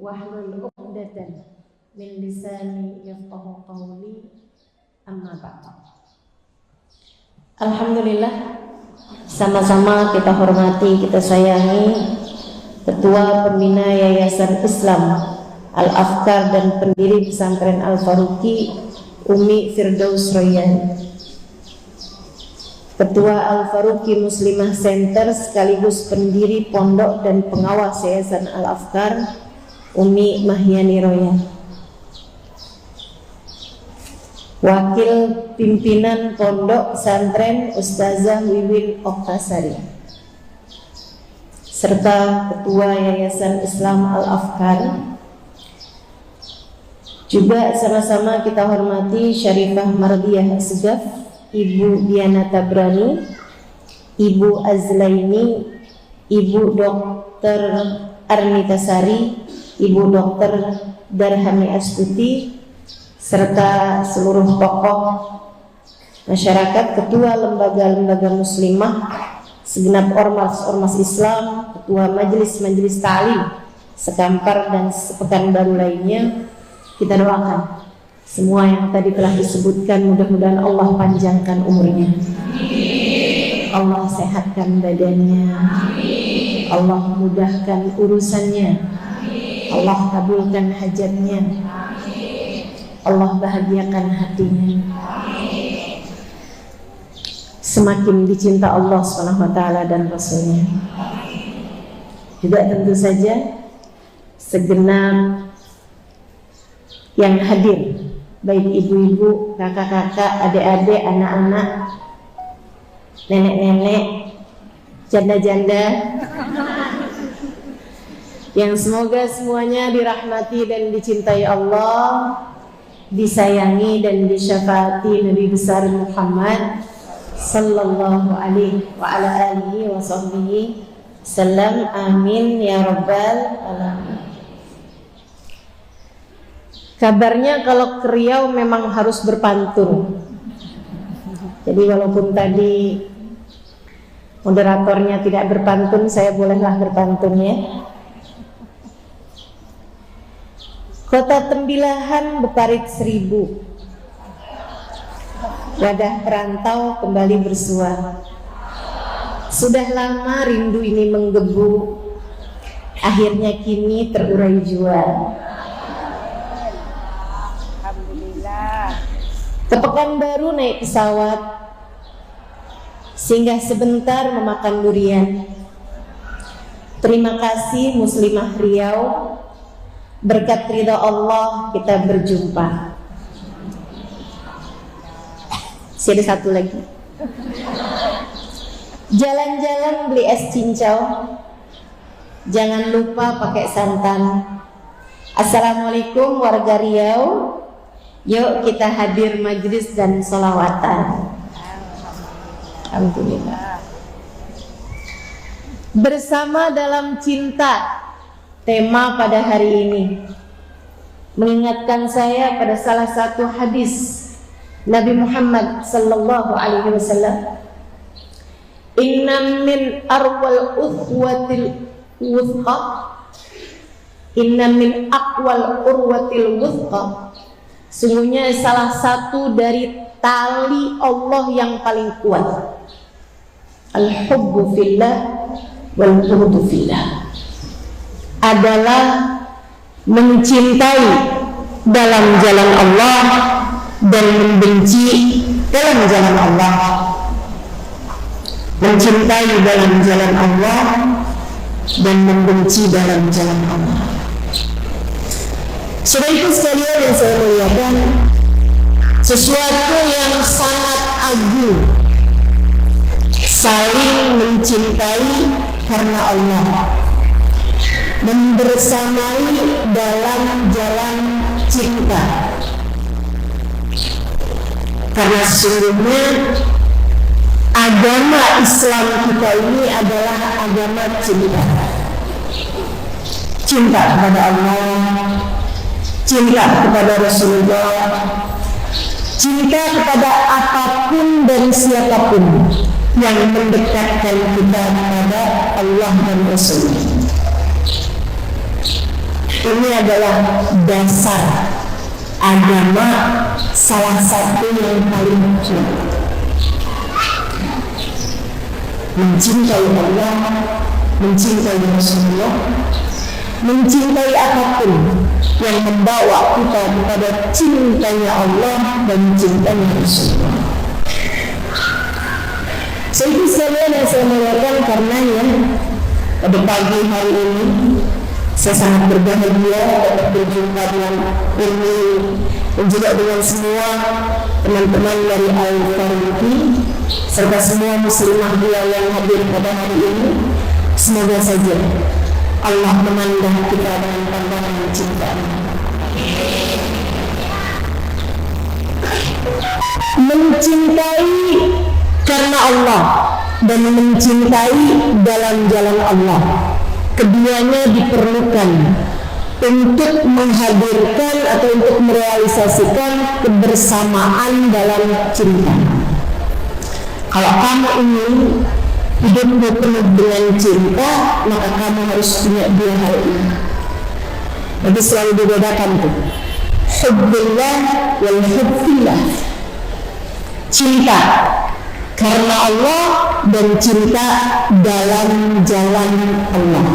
wahlul 'uqdatam min lisani yafqahu qawli. Amma ba'd. Alhamdulillah, sama-sama kita hormati, kita sayangi Ketua Pembina Yayasan Islam Al-Afkar dan pendiri Pesantren Al-Faruqi Umi Firdaus Royan, Ketua Al-Faruqi Muslimah Center sekaligus pendiri Pondok dan pengawas Yayasan Al-Afkar Umi Mahyani Royan, Wakil Pimpinan Pondok Pesantren Ustazah Wiwin Oktasari, serta Ketua Yayasan Islam Al-Afkar. Juga sama-sama kita hormati Syarifah Mardiyah Segaf, Ibu Diana Tabrani, Ibu Azlaini, Ibu Dr. Arnita Sari, Ibu Dr. Darhami Astuti, serta seluruh tokoh masyarakat, ketua lembaga-lembaga muslimah, segenap ormas-ormas Islam, ketua majelis-majelis ta'lim sekampar dan sepekanbaru lainnya. Kita doakan semua yang tadi telah disebutkan, mudah-mudahan Allah panjangkan umurnya, Allah sehatkan badannya, Allah mudahkan urusannya, Allah kabulkan hajatnya, Allah bahagiakan hatinya, semakin dicinta Allah SWT dan Rasulnya. Juga tentu saja segenap yang hadir, baik ibu-ibu, kakak-kakak, adik-adik, anak-anak, nenek-nenek, janda-janda, yang semoga semuanya dirahmati dan dicintai Allah, disayangi dan disyafaati Nabi besar Muhammad sallallahu alaihi wa ala alihi wa sahbihi sallam. Amin ya rabbal alamin. Kabarnya kalau ke Riau memang harus berpantun. Jadi walaupun tadi moderatornya tidak berpantun, saya bolehlah berpantun ya. Kota Tembilahan Beparit Seribu, wadah perantau kembali bersua. Sudah lama rindu ini menggebu, akhirnya kini terurai jua. Ke Pekanbaru naik pesawat, singgah sebentar memakan durian. Terima kasih Muslimah Riau, berkat ridha Allah kita berjumpa. Ada satu lagi. Jalan-jalan beli es cincau, jangan lupa pakai santan. Assalamualaikum warga Riau, yuk kita hadir majlis dan sholawatan. Alhamdulillah. Bersama dalam cinta, tema pada hari ini mengingatkan saya pada salah satu hadis Nabi Muhammad sallallahu alaihi wasallam. Inna min arwal uthwatil wuthqa, inna min aqwal urwatil wuthqa, sungguhnya salah satu dari tali Allah yang paling kuat, al-hubbu fillah wal bughdu fillah, adalah mencintai dalam jalan Allah dan membenci dalam jalan Allah. Mencintai dalam jalan Allah dan membenci dalam jalan Allah. Saudara sekalian yang saya muliakan, sesuatu yang sangat agung, saling mencintai karena Allah dan bersamai dalam jalan cinta. Karena sesungguhnya agama Islam kita ini adalah agama cinta. Cinta kepada Allah, cinta kepada Rasulullah, cinta kepada apapun dan siapapun yang mendekatkan kita kepada Allah dan Rasul. Ini adalah dasar agama, salah satu yang paling muncul. Mencintai Allah, mencintai Rasulullah, mencintai apapun yang membawa kita kepada cintanya Allah dan cintanya Rasulullah. Jadi sekalian yang saya muliakan, karenanya pada pagi hari ini saya sangat berbahagia dapat berjumpa dengan ini dan juga dengan semua teman-teman dari Al-Faruqi serta semua muslimah dia yang hadir pada hari ini. Semoga saja Allah memandang kita dengan pandangan cinta. Mencintai karena Allah dan mencintai dalam jalan Allah, keduanya diperlukan untuk menghadirkan atau untuk merealisasikan kebersamaan dalam cinta. Kalau kamu ingin hidupmu penuh dengan cinta, maka kamu harus punya dua hal ini. Jadi selalu dibedakan tuh, hubbillah wal hubbillah. Cinta karena Allah dan cinta dalam jalan Allah.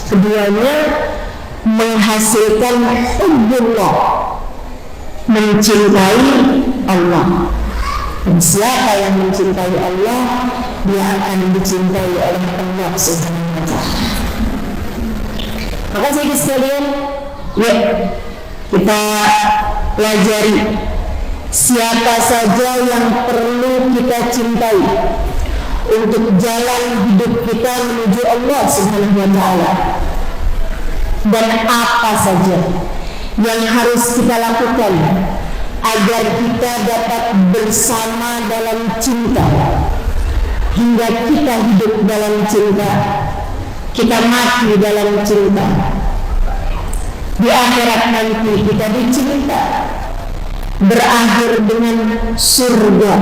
Keduanya menghasilkan hubbullah, mencintai Allah. Dan siapa yang mencintai Allah, dia akan dicintai oleh Allah Subhanahu wa ta'ala. Maka saya sekalian, yuk kita pelajari siapa saja yang perlu kita cintai untuk jalan hidup kita menuju Allah Subhanahu wa ta'ala, dan apa saja yang harus kita lakukan agar kita dapat bersama dalam cinta, hingga kita hidup dalam cinta, kita mati dalam cinta, di akhirat nanti kita dicinta, berakhir dengan surga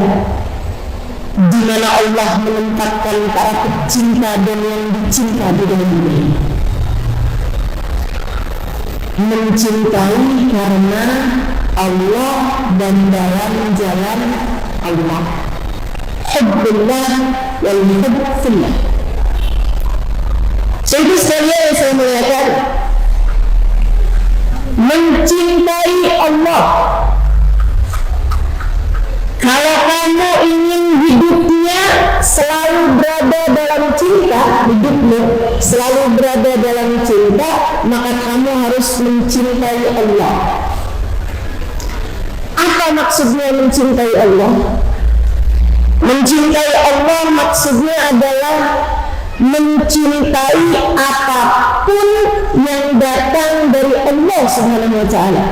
di mana Allah menempatkan para pecinta dan yang dicinta di dalamnya. Mencintai karena Allah dan dalam jalan Allah. Hubbillah wal hubbillah. Jadi sekalian yang saya muliakan, mencintai Allah. Kalau kamu ingin hidupnya selalu berada dalam cinta, hidupmu selalu berada dalam cinta, maka kamu harus mencintai Allah. Apa maksudnya mencintai Allah? Mencintai Allah maksudnya adalah mencintai apapun yang datang dari Allah Subhanahu wa ta'ala.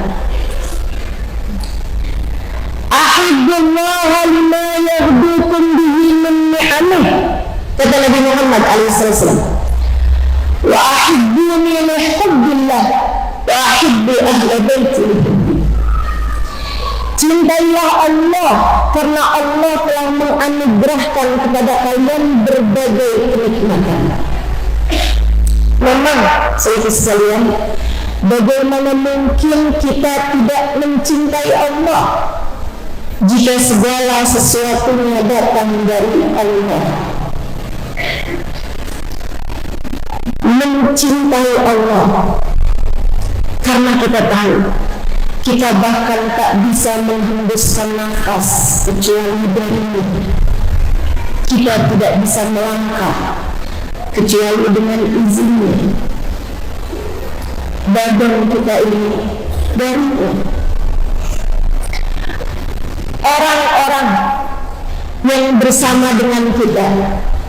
Ahibbullaha lima yahdukum bihi min ni'amih, kata Nabi Muhammad SAW. Wa ahibbuni li hubbillah wa ahibbi ahla baiti li hubbi. Cintailah Allah karena Allah telah menganugerahkan kepada kalian berbagai kenikmatan. Memang saudara sekalian, bagaimana mungkin kita tidak mencintai Allah jika segala sesuatunya datang dari Allah? Mencintai Allah karena kita tahu kita bahkan tak bisa menghembuskan nafas kecuali darinya. Kita tidak bisa melangkah kecuali dengan izinnya. Badan kita ini darinya. Orang-orang yang bersama dengan kita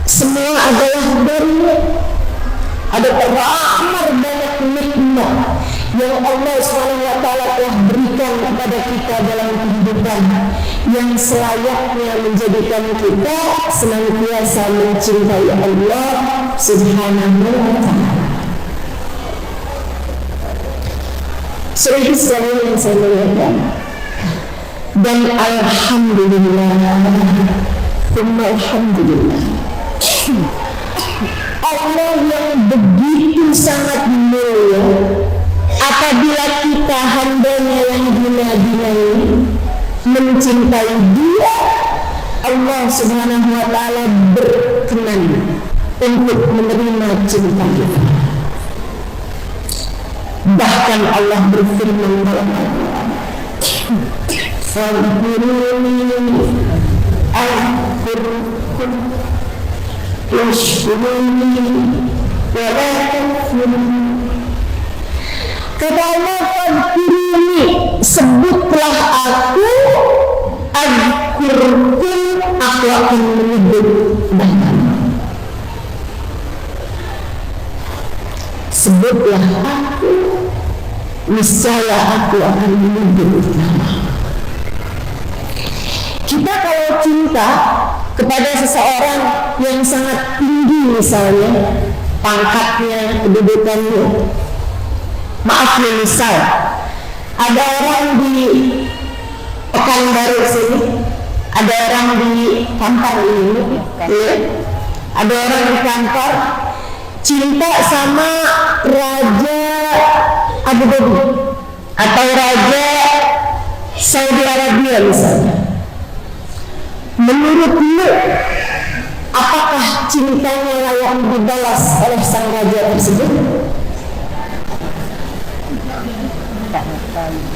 semua adalah darinya. Ada teramar banyak nikmat yang Allah SWT telah berikan kepada kita dalam kehidupan, yang selayaknya menjadikan kita senantiasa mencintai Allah Subhanahu wa ta'ala. Sehingga sekalian yang saya muliakan, dan alhamdulillah, alhamdulillah, Allah yang begitu sangat mulia mencintai dia, Allah Subhanahu wa Ta'ala berkenan untuk menerima cinta kita. Bahkan Allah berfirman dalam Al-Quran, "Fadhkuruni azkurkum washkuruni wa la takfurun." Kata Allah, "Fadhkuruni," sebutlah aku, azkurkum, aku akan menyebut namamu. Sebutlah aku, niscaya aku akan menyebut namamu. Kita kalau cinta kepada seseorang yang sangat tinggi, misalnya pangkatnya, kedudukannya, maaf nih, misal ada orang di Pekanbaru sini, ada orang di kantor ini, ada orang di kantor cinta sama Raja Abu Dhabi atau Raja Saudi Arabia misalnya. Menurutmu, apakah cintanya layak dibalas oleh sang raja tersebut?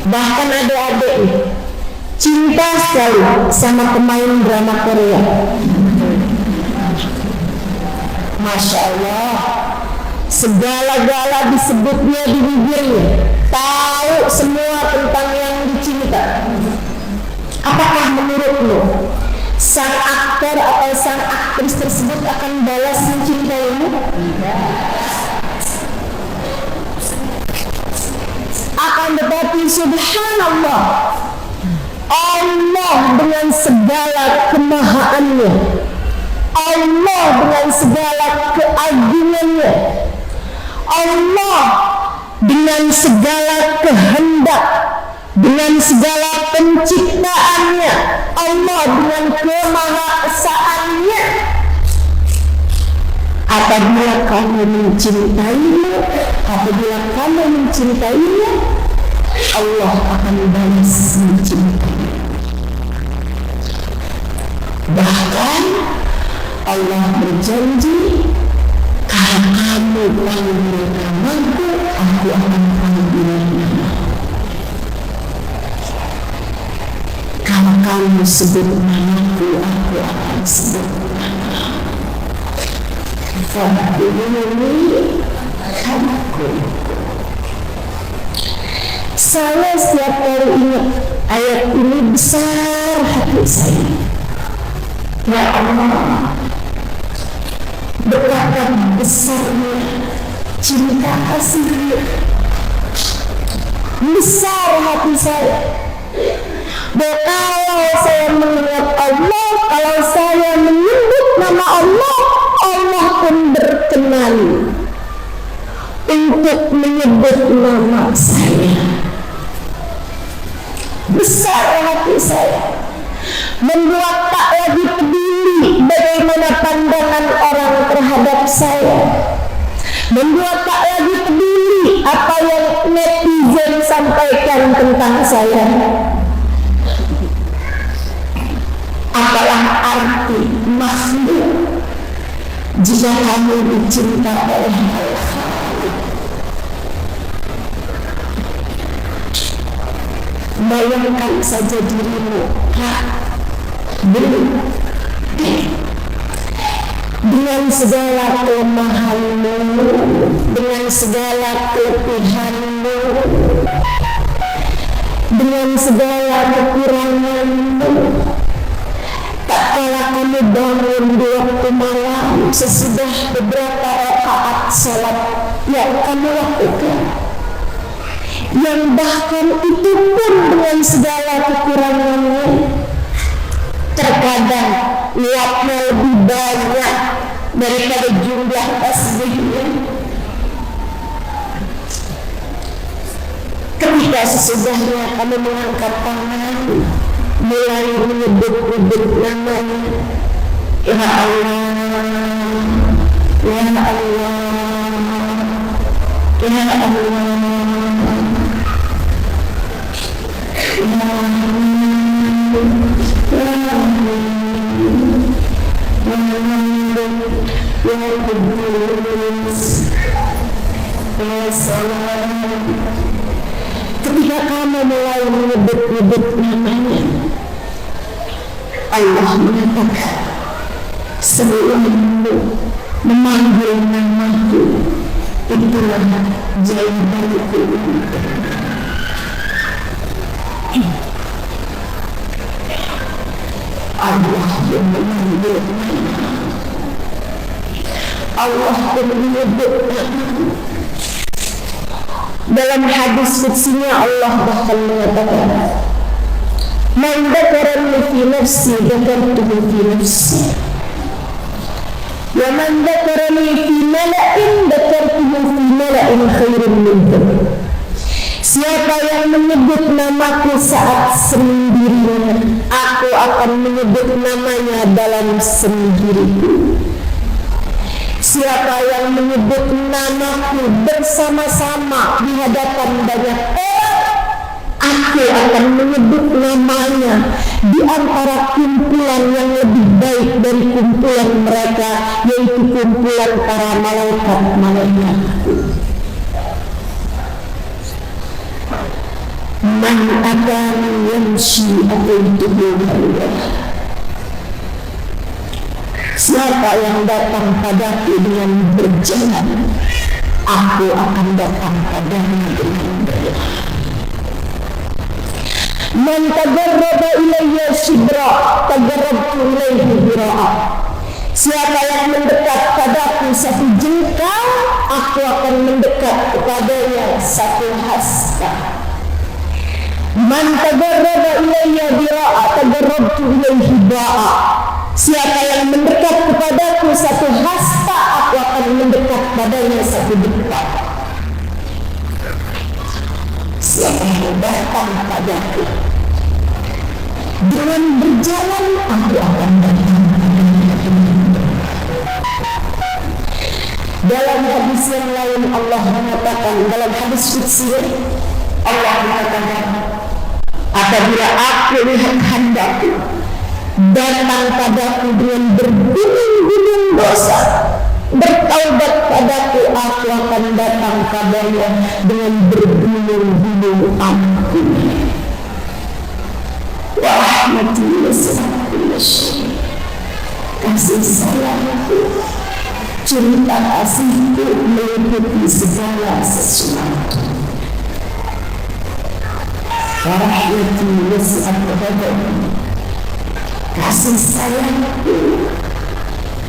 Bahkan adik-adik cinta sekali sama pemain drama Korea. Masya Allah, segala-gala disebutnya di bibirnya, tahu semua tentang yang dicinta. Apakah menurutmu sang aktor atau sang aktris tersebut akan balas mencintaimu? Akan tetapi subhanallah, Allah dengan segala kemahaannya, Allah dengan segala keagungannya, Allah dengan segala kehendak, dengan segala penciptaannya, Allah dengan kemahaesaannya, apabila kamu mencintainya, Allah akan balas mencintainya. Bahkan Allah berjanji, kalau kamu panggil namaku, aku akan panggil namamu. Kalau kamu sebut namaku, aku akan sebut namamu. Saya setiap kali ingat ayat ini, besar hati saya. Ya Allah, betapa besarnya cinta kasih, besar hati saya. Kalau saya mengingat Allah, kalau saya menyebut nama Allah, Allah pun berkenan untuk menyebut nama saya. Besar hati saya, membuat tak lagi peduli bagaimana pandangan orang terhadap saya, membuat tak lagi peduli apa yang netizen sampaikan tentang saya. Apalah arti makhluk jika kamu dicinta oleh Allah? Bayangkan saja dirimu, dengan segala kelemahanmu, dengan segala keletihanmu, dengan segala kekuranganmu, tak kala kamu bangun di waktu malam sesudah beberapa rakaat salat yang kamu lakukan, yang bahkan itu pun dengan segala kekurangannya, terkadang niatnya lebih banyak daripada jumlah tasbihnya. Ketika sesudahnya kamu mengangkat tangan, mulai menyebut-nyebut namanya, ya Allah, ya Allah, ya Allah, ya Allah, Ketika kamu mulai menyebut-nyebut namanya, Allah mengatakan, sebelummu memanggil namaku, itulah jawabanku. Allah yang memanggil namamu, Allah yang menyebut namamu. Dalam hadis qudsinya Allah bahkan mengatakan, man dzakarani fi nafsi dzakartuhu fi nafsi, wa man dzakarani fi mala'in dzakartuhu fi mala'in khairin minhu. Siapa yang menyebut namaku saat sendirinya, aku akan menyebut namanya dalam sendiriku. Siapa yang menyebut namaku bersama-sama di hadapan banyak orang, aku akan menyebut namanya di antara kumpulan yang lebih baik dari kumpulan mereka, yaitu kumpulan para malaikat-malaikat. Man akan yamshi ataituhu hawa. Siapa yang datang padaku dengan berjalan, aku akan datang padanya dengan berjalan. Man tagarraba ilayya shibra, tagarrabtu ilayhi dhira'a. Siapa yang mendekat padaku satu jengkal, aku akan mendekat kepadanya satu hasta. Man tagarraba ilayya dhira'a, tagarrabtu ilayhi ba'a. Siapa yang mendekat kepadaku satu hasta, aku akan mendekat padanya satu dekat. Siapa yang datang padaku dengan berjalan, aku akan datang padanya dengan berjalan. Dalam hadis yang lain Allah mengatakan, dalam hadis qudsi Allah mengatakan, apabila aku lihat hambaku datang padaku dengan bergunung-gunung dosa, bertaubat padaku, aku akan datang padanya dengan bergunung-gunung ampun. Wa rahmati wasi'at kulla syai'. Kasih sayangku, cerita kasihku meliputi segala sesuatu. Wa rahmati wasi'at ghadabi. Kasih sayangku,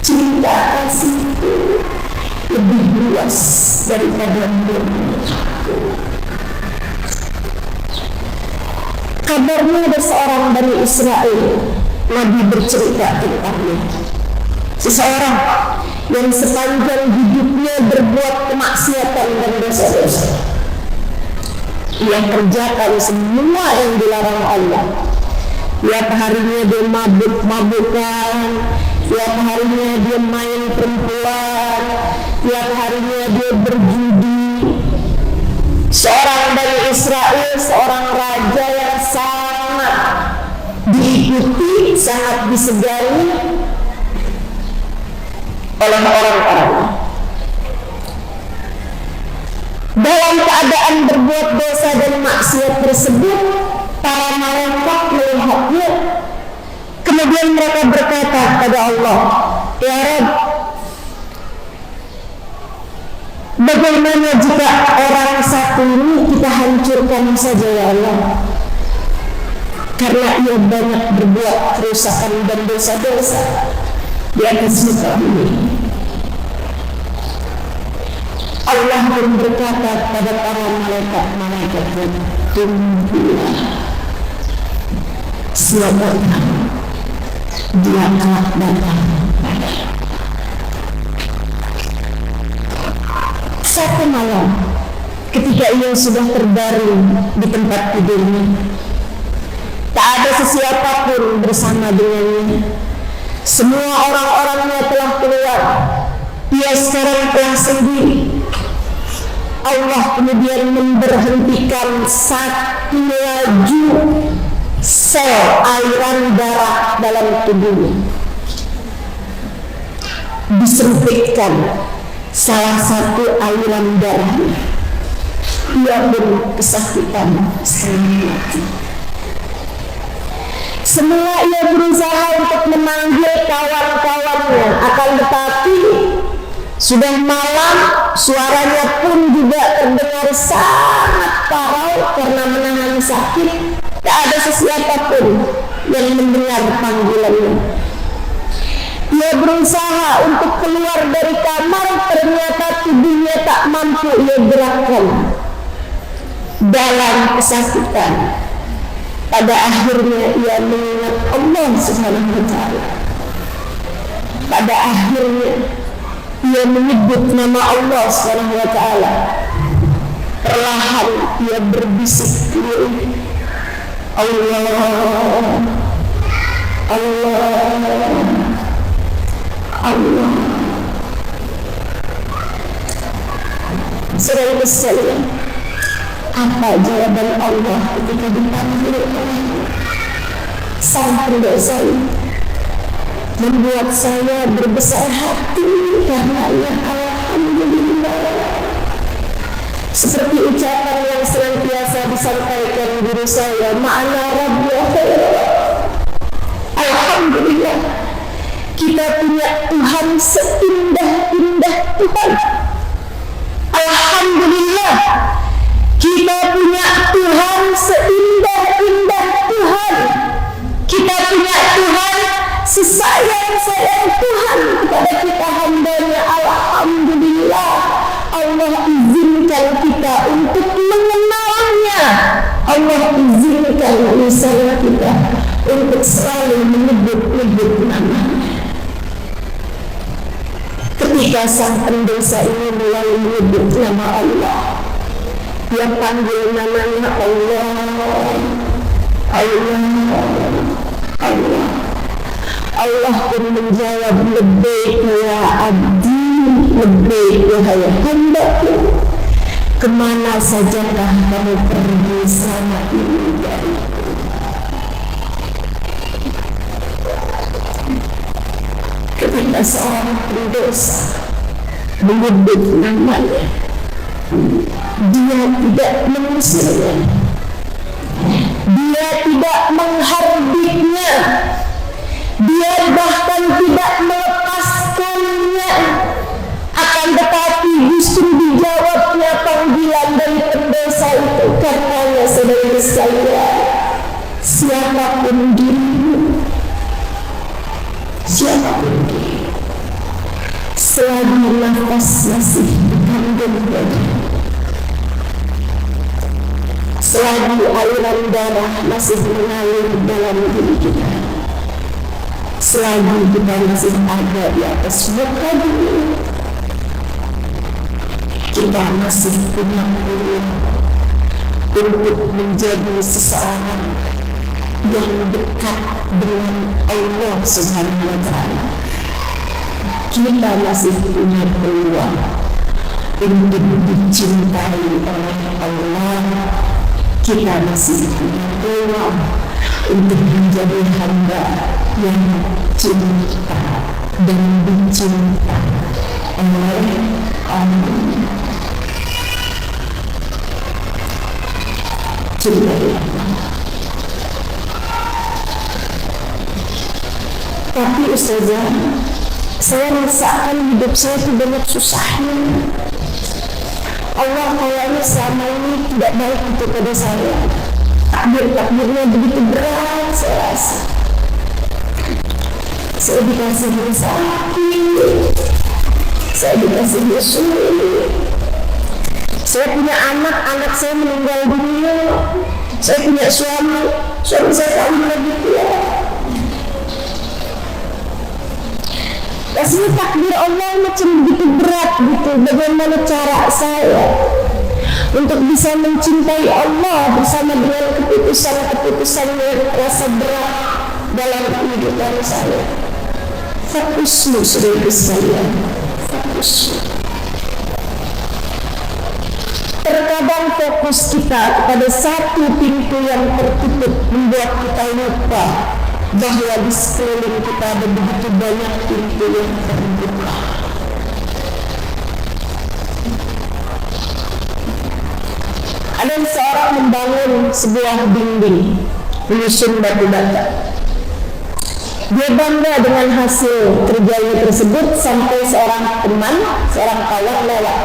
cinta kasihku lebih luas daripada murniku. Kabarnya ada seorang Bani Israel, Nabi bercerita tentangnya. Seseorang yang sepanjang hidupnya berbuat kemaksiatan dan dosa-dosa. Ia kerjakan semua yang dilarang Allah. Tiap harinya dia mabuk-mabukan, tiap harinya dia main perempuan, tiap harinya dia berjudi. Seorang Bani Israel, seorang raja yang sangat diikuti, sangat disegani oleh orang-orang. Dalam keadaan berbuat dosa dan maksiat tersebut, para malaikat melihatnya. Kemudian mereka berkata kepada Allah, ya Rabb, bagaimana jika orang satu ini kita hancurkan saja ya Allah, karena ia banyak berbuat kerusakan dan dosa-dosa di atas muka bumi. Allah pun berkata kepada para malaikat, tunggulah, siapa dia akan datang. Satu malam, ketika ia sudah terbaring di tempat tidurnya, tak ada sesiapa pun bersama dengannya. Semua orang-orangnya telah keluar, ia sekarang telah sendiri. Allah kemudian memberhentikan satu laju sel airan darah dalam tubuhnya. disempitkan salah satu aliran darahnya. Ia pun kesakitan setengah mati. Semula ia berusaha untuk memanggil kawan-kawannya, akan tetapi sudah malam, suaranya pun juga terdengar sangat parau karena menahan sakit. Tak ada sesiapa pun yang mendengar panggilannya. Ia berusaha untuk keluar dari kamar, ternyata tubuhnya tak mampu ia gerakkan. Dalam kesakitan, pada akhirnya ia mengingat Allah Subhanahu wa Ta'ala. Pada akhirnya ia menyebut nama Allah Subhanahu wa Ta'ala. Perlahan ia berbisik diri, Allah, Allah, Allah. Saudara sekalian, apa jawaban Allah ketika dipanggil oleh sang pendosa ini? Membuat saya berbesar hati karenanya. Alhamdulillah. Seperti ucapan yang senantiasa disampaikan guru saya, ma'ana Rabbi khair. Alhamdulillah, kita punya Tuhan seindah-indah Tuhan. Alhamdulillah, kita punya Tuhan seindah-indah Tuhan. Kita punya Tuhan sesayang-sayang Tuhan kepada kita hambanya. Alhamdulillah, Allah izinkan kita untuk mengenalnya. Allah izinkan lisan kita untuk selalu menyebut-nyebut namanya. Ketika sang pendosa ini mulai menyebut nama Allah, dia panggil namanya Allah, Allah, Allah. Allah pun menjawab, labbaik ya abdi, labbaik wahai hambaku. Kemana sajakah kamu pergi selama ini dari? Ketika seorang pendosa menyebut namanya, dia tidak mengusirnya, dia tidak mengharbiknya, dia bahkan tidak melepaskannya. Akan tetapi justru dijawabnya panggilan dari pendosa itu. Karenanya saudara sekalian, siapapun dirimu, siapapun dirimu, selagi nafas masih dikandung badan, selagi aliran darah masih mengalir dalam diri kita, selagi kita masih ada di atas muka bumi, kita masih punya peluang untuk menjadi seseorang yang dekat dengan Allah Subhanahu wa Ta'ala. Kita masih punya peluang untuk dicintai oleh Allah. Kita masih punya peluang untuk menjadi hamba yang cinta dan dicinta oleh Allah. Cintai Allah. Tapi Ustazah, saya rasakan hidup saya itu banyak susahnya. Allah kayaknya selama ini tidak baik kepada saya. Takdir-takdirnya begitu berat, saya rasa. Saya dikasih sakit, saya dikasih sulit. Saya punya anak saya meninggal dunia. Saya punya suami saya kawin lagi ya. Rasanya takdir Allah macam begitu berat gitu. Bagaimana cara saya untuk bisa mencintai Allah bersama dengan keputusan-keputusan yang terasa berat dalam kehidupan saya? Fokusmu saudara sekalian, fokusmu. Terkadang fokus kita kepada satu pintu yang tertutup membuat kita lupa bahwa di sekeliling kita ada begitu banyak pintu yang terbuka. Ada seorang membangun sebuah dinding, menyusun batu bata. Dia bangga dengan hasil kerjanya tersebut sampai seorang teman, seorang kawan lewat.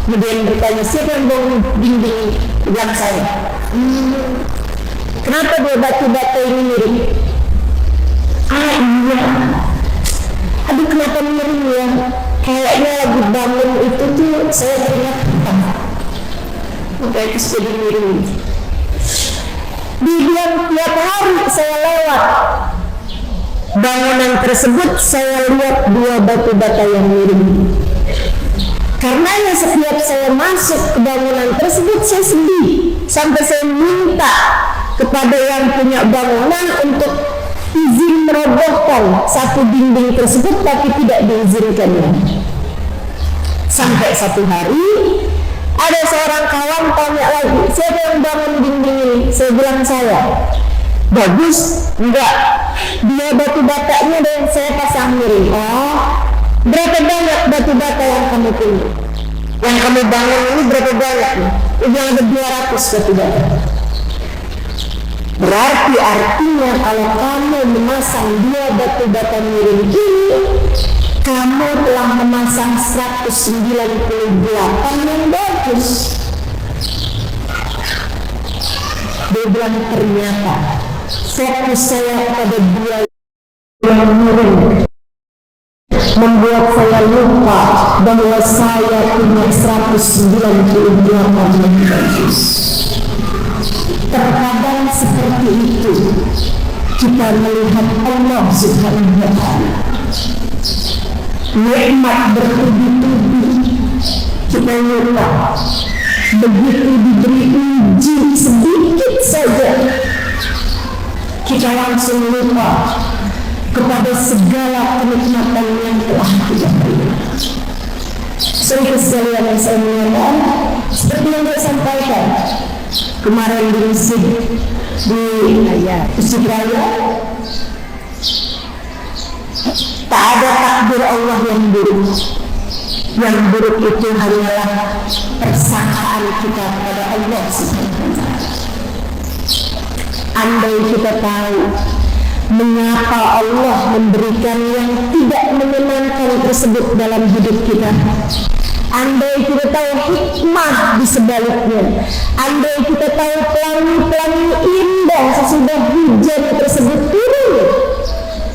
Kemudian bertanya, siapa yang bangun dinding di belakang saya? Kenapa dua batu bata ini mirip? Iya. Aduh, kenapa mirip ya? Kayaknya lagi bangun itu tuh saya teringat maka itu jadi mirip. Dia bilang, tiap hari saya lewat bangunan tersebut, saya lihat dua batu bata yang mirip. Karena setiap saya masuk ke bangunan tersebut, saya sedih sampai saya minta kepada yang punya bangunan untuk izin merobohkan satu dinding tersebut, tapi tidak diizinkannya. Sampai satu hari ada seorang kawan tanya lagi, siapa yang bangun dinding ini? Saya bilang, saya. Bagus? Enggak, dia batu batanya dan saya pasang miring. Oh, berapa banyak batu bata yang kamu punya? Yang kamu bangun ini berapa banyak? Udah ada 200 batu bata. Berarti artinya kalau kamu memasang 2 batu bata miring ini, kamu telah memasang 198 yang bagus. Dia bilang, ternyata fokus saya pada 2 yang miring membuat saya lupa bahwa saya punya 198 yang bagus. Terkadang seperti itu kita melihat Allah Subhanahu wa ta'ala, nikmat bertubi-tubi, kita lupa. Begitu diberi uji sedikit saja, kita langsung lupa kepada segala kenikmatan yang telah kita terima. Saudara sekalian yang saya muliakan, seperti yang saya sampaikan kemarin di masjid di Istiqlal, tak ada takdir Allah yang buruk. Yang buruk itu hanyalah persangkaan kita kepada Allah Subhanahu wa ta'ala. Andai kita tahu mengapa Allah memberikan yang tidak menyenangkan tersebut dalam hidup kita, andai kita tahu hikmah di sebaliknya, andai kita tahu pelangi-pelangi indah sesudah hujan tersebut turun,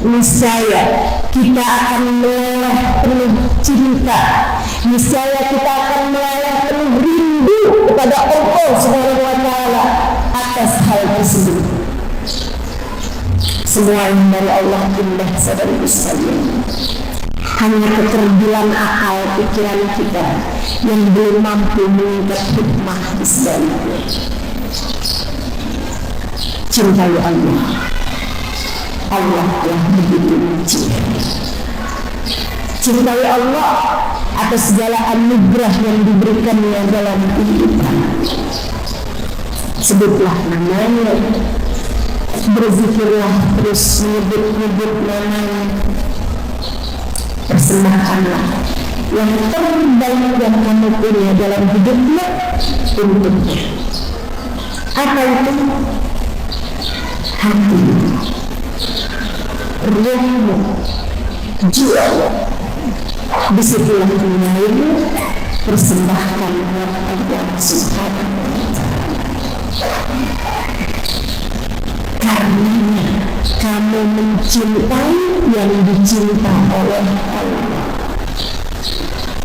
niscaya kita akan meleleh penuh cinta, niscaya kita akan meleleh penuh rindu kepada Allah Subhanahu wa ta'ala atas hal tersebut. Semua yang dari Allah indah, saudara sekalian. Hanya keterbilan akal pikiran kita yang belum mampu mengikat hikmah di sebaliknya. Cintai Allah. Allah telah begitu mencintai. Cintai Allah atas segala anugerah yang diberikannya dalam kehidupan. Sebutlah namanya, berzikirlah terus, menyebut namanya, persembahkanlah yang terbaik yang kamu punya dalam hidupmu untuknya. Apa itu? Hati, ruhmu, jiwamu. Disitulah tunaimu, persembahkan kepada Allah Subhanahu wa ta'ala. Karenanya kamu mencintai yang dicinta oleh Allah,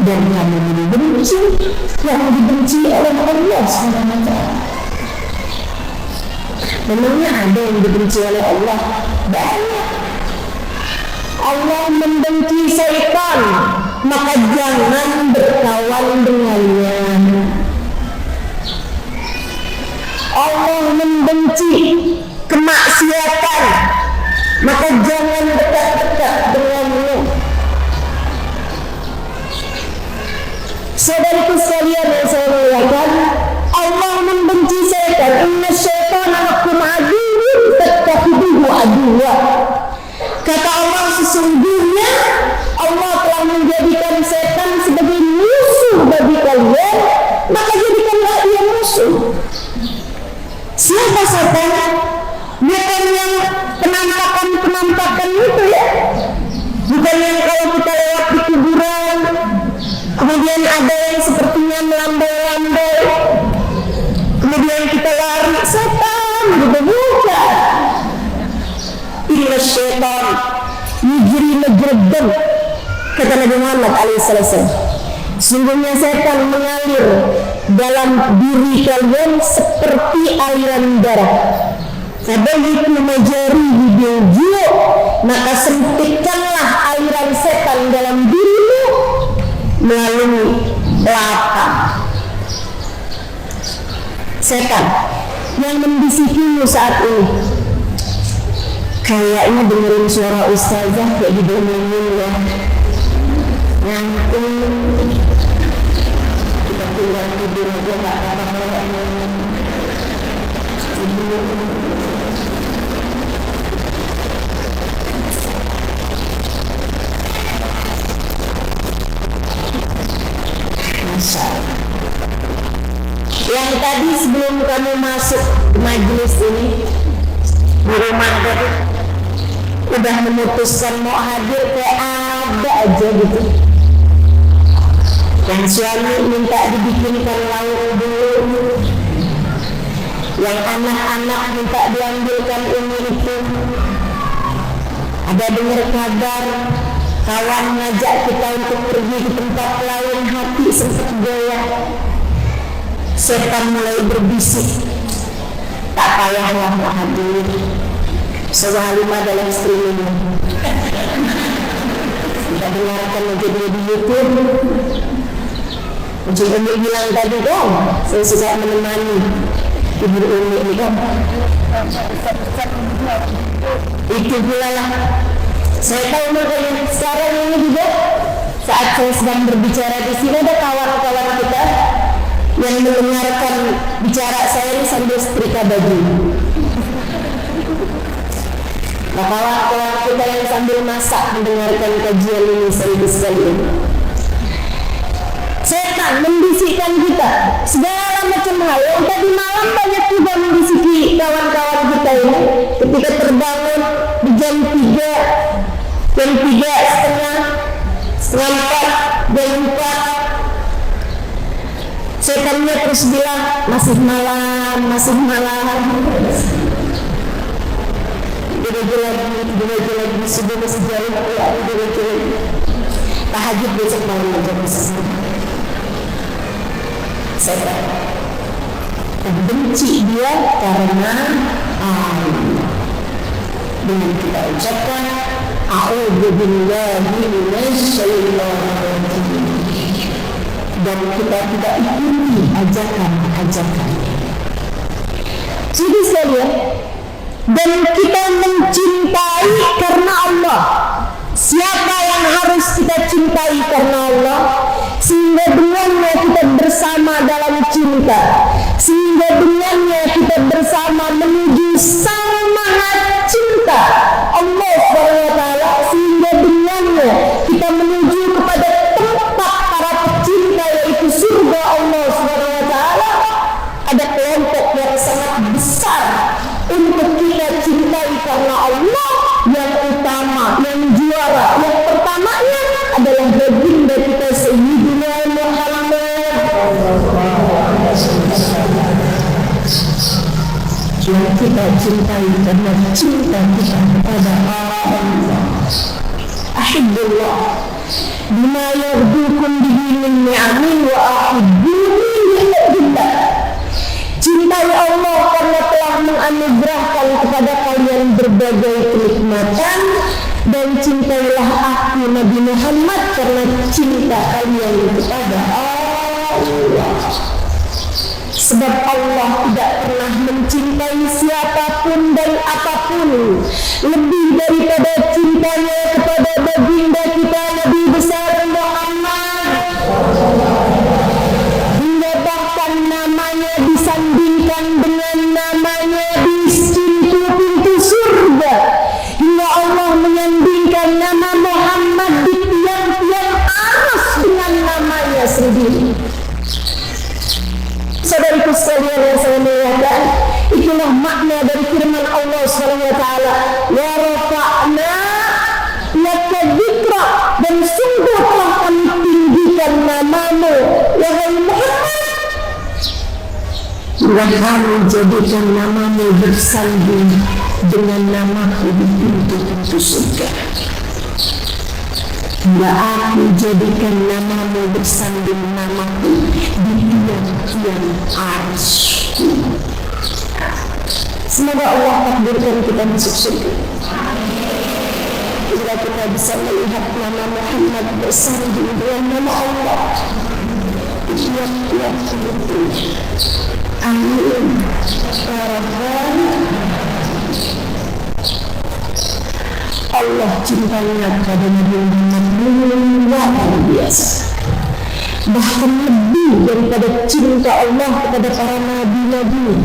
dan kamu membenci yang dibenci oleh Allah Subhanahu wa ta'ala. Memangnya ada yang dibenci oleh Allah? Banyak. Allah membenci syaitan, maka jangan berkawan dengannya. Allah membenci kemaksiatan, maka jangan dekat-dekat dengannya. Saudaraku sekalian yang saya muliakan, Allah membenci syaitan. Inna syaitana lakum aduwwun fattakhiduhu aduwwa. musuh. Siapa setan? Bukan yang penampakan itu ya, bukan yang kalau kita lewat di kuburan kemudian ada yang sepertinya melambai-lambai kemudian kita lari, setan gitu, bukan. Inna syaitan yujri majraddam, kata Nabi Muhammad alaihissalam, sungguhnya setan mengalir dalam diri kalian seperti aliran darah. Fabayitu majarihi bilju', maka sempitkanlah aliran setan dalam dirimu melalui lapar. Setan yang membisikimu saat ini, kayaknya dengerin suara ustazah kayak didongengin ya, ngantuk, kita tinggal tidur aja gak apa-apa, tidur. Yang tadi sebelum kamu masuk majelis ini di rumah tadi udah memutuskan mau hadir, kayak ada aja gitu. Yang suami minta dibikinkan lauk dulu, yang anak-anak minta diambilkan ini itu. Ada dengar kabar kawan ngajak kita untuk pergi ke tempat lain, hati sempat goyah. Setan mulai berbisik, tak payahlah mau hadir, sewalimah dalam streaming. Kita dengarkan aja dia di YouTube. Ujung Umi bilang tadi kan, saya suka menemani Ibu Umi ini kan. Itu pula lah. Saya tahu makanya sekarang ini juga saat saya sedang berbicara di sini ada kawan-kawan kita yang mendengarkan bicara saya ini sambil setrika baju. Nah, kawan-kawan kita yang sambil masak mendengarkan kajian ini sekali ini. Setan membisikkan kita segala macam hal. Yang tadi malam banyak juga membisiki kawan-kawan kita ini ketika terbangun di jam 3, jam 3:30, setengah 4, jam 4. Setannya terus bilang masih malam, masih malam. Dia lagi sudah masih jauh, dia tahajud besok malam aja masih. Setan benci dia karena dengan kita ucapkan a'udzubillahi minasyaitonir rajim, dan kita tidak ikuti ajakan-ajakan. Jadi sekalian, dan kita mencintai karena Allah. Siapa yang harus kita cintai karena Allah? Sehingga dengannya kita bersama dalam cinta, sehingga dengannya kita bersama menuju semangat cinta Allah SWT, sehingga dengannya kita menuju kepada tempat para pecinta, yaitu surga Allah SWT. Ada kelompok yang sangat besar untuk kita cintai karena Allah. Yang utama, yang juara, yang pertamanya adalah baginda kita Sayyidina Muhammad. Yang kita cintai karena cinta kita kepada Allah. Ahibbullah bima yardukum bihi min ni'amin wa ahibbuni bihubbillah. Cintai Allah karena telah menganugerahkan kepada kalian berbagai kenikmatan, dan cintailah aku Nabi Muhammad karena cinta kalian kepada Allah. Sebab Allah tidak pernah mencintai siapapun dan apapun lebih daripada cintanya kepada baginda kita Nabi besar Muhammad. Hingga bahkan namanya disandingkan dengan namanya di pintu surga. Hingga Allah menyandingkan nama Muhammad di tiang-tiang aras dengan namanya sendiri. Saudari saudaraku sekalian yang saya muliakan, itulah makna dari firman Allah SWT, wa rafa'na laka dzikra, dan sungguh telah kami tinggikan namamu wahai Muhammad, dan kami jadikan namamu bersanding dengan namaku di pintu-pintu surga. Ya, aku jadikan namamu bersanding namaku di tiang-tiang arsy. Semoga Allah takdirkan kita masuk surga. Jika kita bisa melihat nama Muhammad bersanding dengan nama Allah, tiap-tiap itu. Amin. Allah cintanya kepada Nabi Muhammad luar biasa, bahkan lebih daripada cinta Allah kepada para nabi-nabi.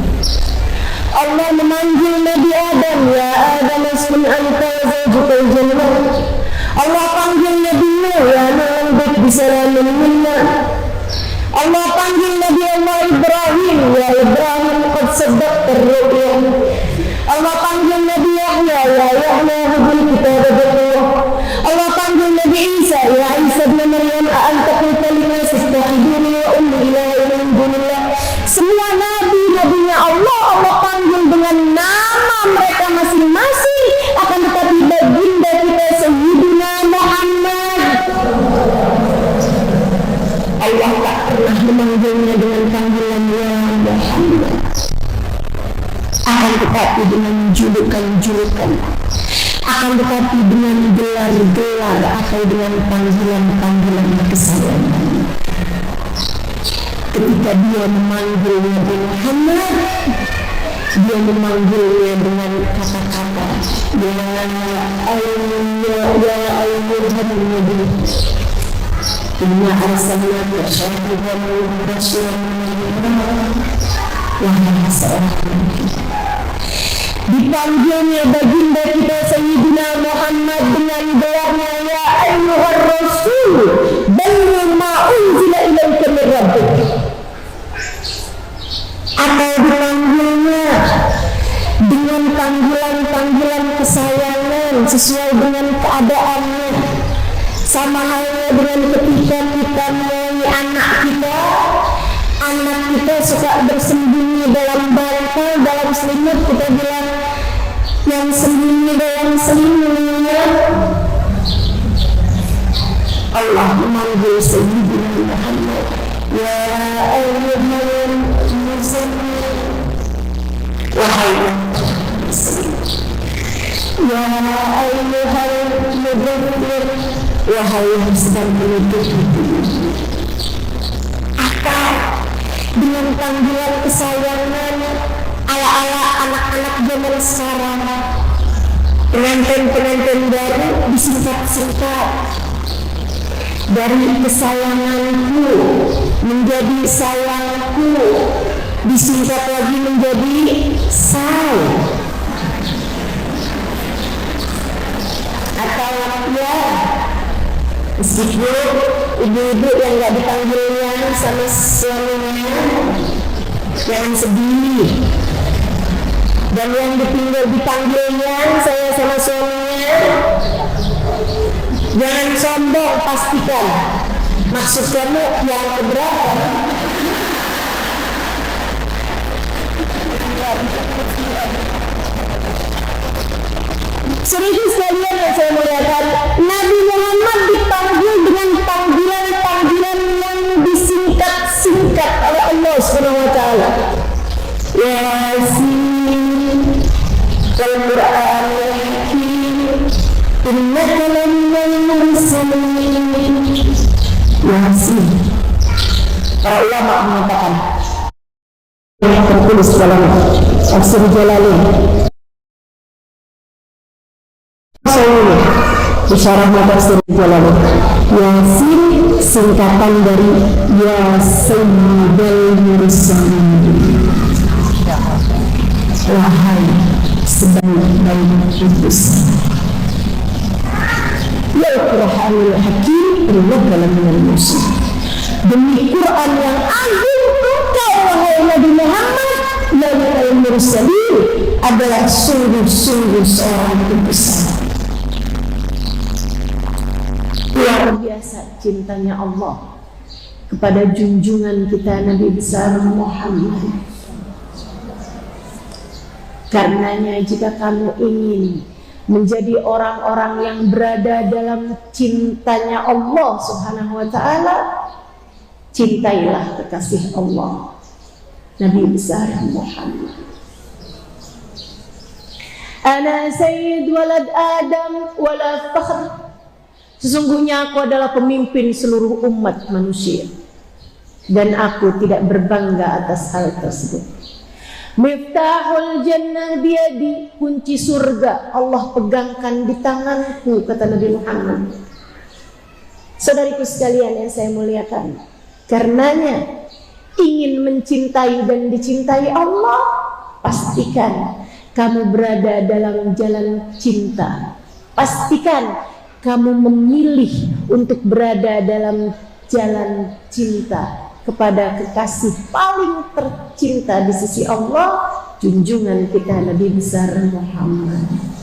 Allah memanggil Nabi Adam, ya Adam uskun anta wa zawjukal jannah. Allah panggil Nabi Nuh, ya Nuh bisalamin minna. Allah panggil Nabi Allah Ibrahim, ya Ibrahim qad saddaqta ar-ru'ya. Allah panggil Nabi Yahya, ya Yahya hudul kitab al-Qur'an. Allah panggil Nabi Isa, ya Isa bin Maryam a'anta qulta lin-nas ittakhiduni wa ummi ilahan min dunillah. Semua nabi-nabinya Allah panggil dengan nama mereka masing-masing, akan tetapi baginda kita Sayyidina Muhammad, Allah tak pernah memanggilnya dengan panggilan ya Muhammad, akan tetapi dengan julukan-julukan, akan tetapi dengan gelar-gelar atau dengan panggilan-panggilan kesayangan. Ketika dia memanggilnya Muhammad, dia memanggilnya dengan kata-kata ya Muhammad, inna arsalnaka syahidan wa mubasyiran wahai seorang nabi. Dipanggilnya baginda kita Sayyidina Muhammad dengan gelarnya ya ayyuhar rasul balligh ma unzila ilaika min rabbik, atau dipanggilnya dengan panggilan-panggilan kesayangan sesuai dengan keadaannya. Sama halnya dengan ketika kita menyayangi anak kita suka bersembunyi dalam bantal, dalam selimut, kita bilang yang sembunyi dalam selimutnya. Allah memanggil Sayyidina Muhammad, ya ayyuhal muzammil, wahai ya ayyuhal mudaththir, wahai yang sedang menutup apa dengan panggilan kesayangan ala-ala anak-anak zaman sekarang, pengantin-pengantin baru disingkat-singkat dari kesayanganku menjadi sayangku, disingkat lagi menjadi say, atau ya meskipun ibu-ibu yang gak dipanggilnya sama suaminya jangan sedih, dan yang dipanggilnya saya sama suaminya jangan sombong, pastikan maksud kamu yang keberapa. Serius sekalian yang saya muliakan, Nabi Muhammad dipanggil dengan panggilan-panggilan yang disingkat-singkat oleh Allah SWT. Yasin, Al-Quran Al-Hakim, innaka laminal mursalin. Yasin. Para ulama mengatakan yang tertulis dalam Tafsir Jalalain, Syarah Tafsir Jalalain, Yasin singkatan dari Ya Sayyidul Mursalin, wahai sebaik-baik utusan. Ya Al-Quranul Hakim, innaka laminal mursalin. Demi Quran yang agung, engkau wahai Nabi Muhammad, lawal mursalin adalah sungguh-sungguh seorang pembesar. Luar biasa cintanya Allah kepada junjungan kita Nabi besar Muhammad. Karenanya jika kamu ingin menjadi orang-orang yang berada dalam cintanya Allah Subhanahu wa ta'ala, cintailah kekasih Allah Nabi besar Muhammad. Ana sayyid walad Adam wala fakhr. Sesungguhnya aku adalah pemimpin seluruh umat manusia dan aku tidak berbangga atas hal tersebut. Miftahul jannah biyadi, kunci surga Allah pegangkan di tanganku, kata Nabi Muhammad. Saudariku sekalian yang saya muliakan, karenanya ingin mencintai dan dicintai Allah, pastikan kamu berada dalam jalan cinta. Pastikan kamu memilih untuk berada dalam jalan cinta kepada kekasih paling tercinta di sisi Allah, junjungan kita Nabi besar Muhammad.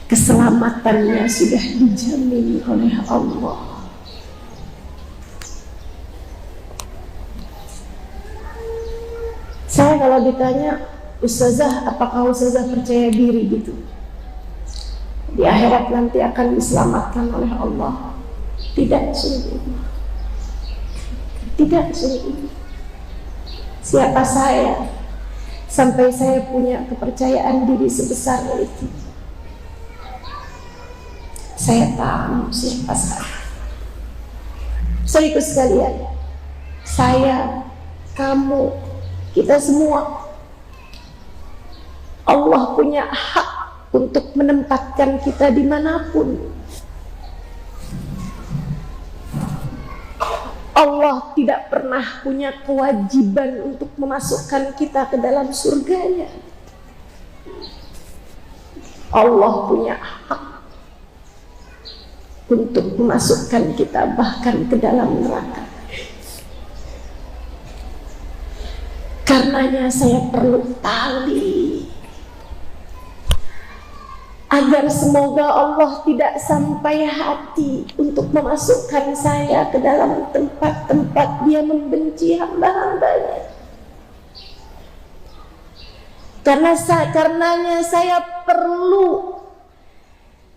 Keselamatannya sudah dijamin oleh Allah. Saya kalau ditanya, Ustazah, apakah Ustazah percaya diri gitu? Di akhirat nanti akan diselamatkan oleh Allah? Tidak sungguh. Tidak sungguh. Siapa saya sampai saya punya kepercayaan diri sebesar itu? Saya tahu siapa saya. Saudaraku sekalian, saya, kamu, kita semua, Allah punya hak untuk menempatkan kita dimanapun. Allah tidak pernah punya kewajiban untuk memasukkan kita ke dalam surganya. Allah punya hak untuk memasukkan kita bahkan ke dalam neraka. Karenanya saya perlu tali agar semoga Allah tidak sampai hati untuk memasukkan saya ke dalam tempat-tempat Dia membenci hamba-hambanya. Karenanya saya perlu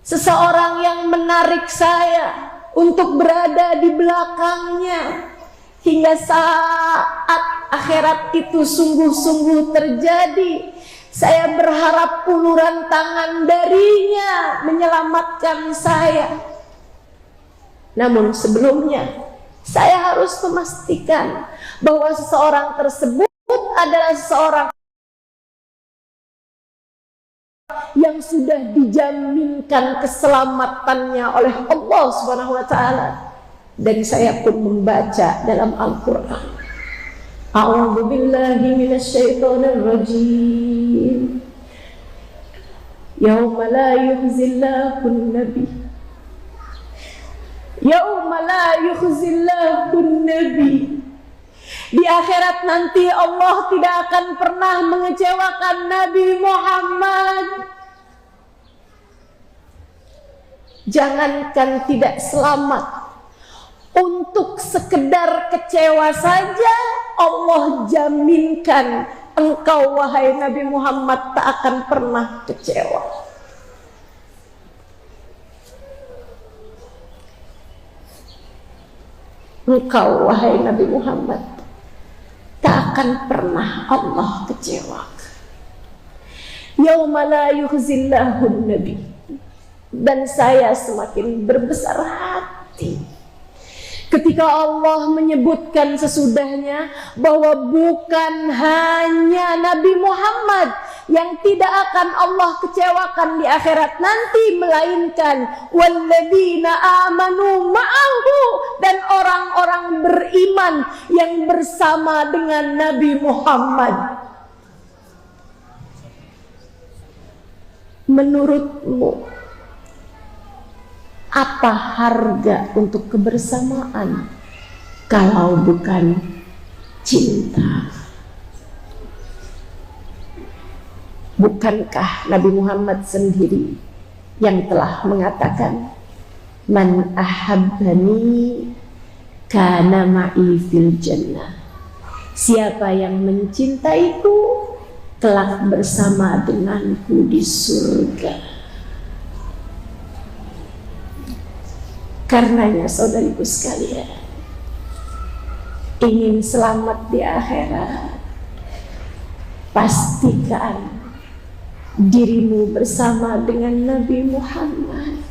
seseorang yang menarik saya untuk berada di belakangnya hingga saat akhirat itu sungguh-sungguh terjadi. Saya berharap uluran tangan darinya menyelamatkan saya. Namun sebelumnya saya harus memastikan bahwa seseorang tersebut adalah seseorang yang sudah dijaminkan keselamatannya oleh Allah Subhanahu wa taala. Dan saya pun membaca dalam Al-Qur'an, A'udzu billahi minasyaitonir rajim. Yauma la yukhzillahu nabi. Yauma la yukhzillahu nabi. Di akhirat nanti Allah tidak akan pernah mengecewakan Nabi Muhammad. Jangankan tidak selamat, untuk sekedar kecewa saja Allah jaminkan engkau wahai Nabi Muhammad tak akan pernah kecewa. Engkau wahai Nabi Muhammad tak akan pernah Allah kecewakan. Yauma la yukhzillahu nabi. Dan saya semakin berbesar hati ketika Allah menyebutkan sesudahnya bahwa bukan hanya Nabi Muhammad yang tidak akan Allah kecewakan di akhirat nanti, melainkan walladzina amanu ma'ahu, dan orang-orang beriman yang bersama dengan Nabi Muhammad. Menurutmu Apa harga untuk kebersamaan kalau bukan cinta? Bukankah Nabi Muhammad sendiri yang telah mengatakan, man ahabbani kana ma'i fil jannah. Siapa yang mencintaiku telah bersama denganku di surga. Karenanya saudariku sekalian, ingin selamat di akhirat, pastikan dirimu bersama dengan Nabi Muhammad.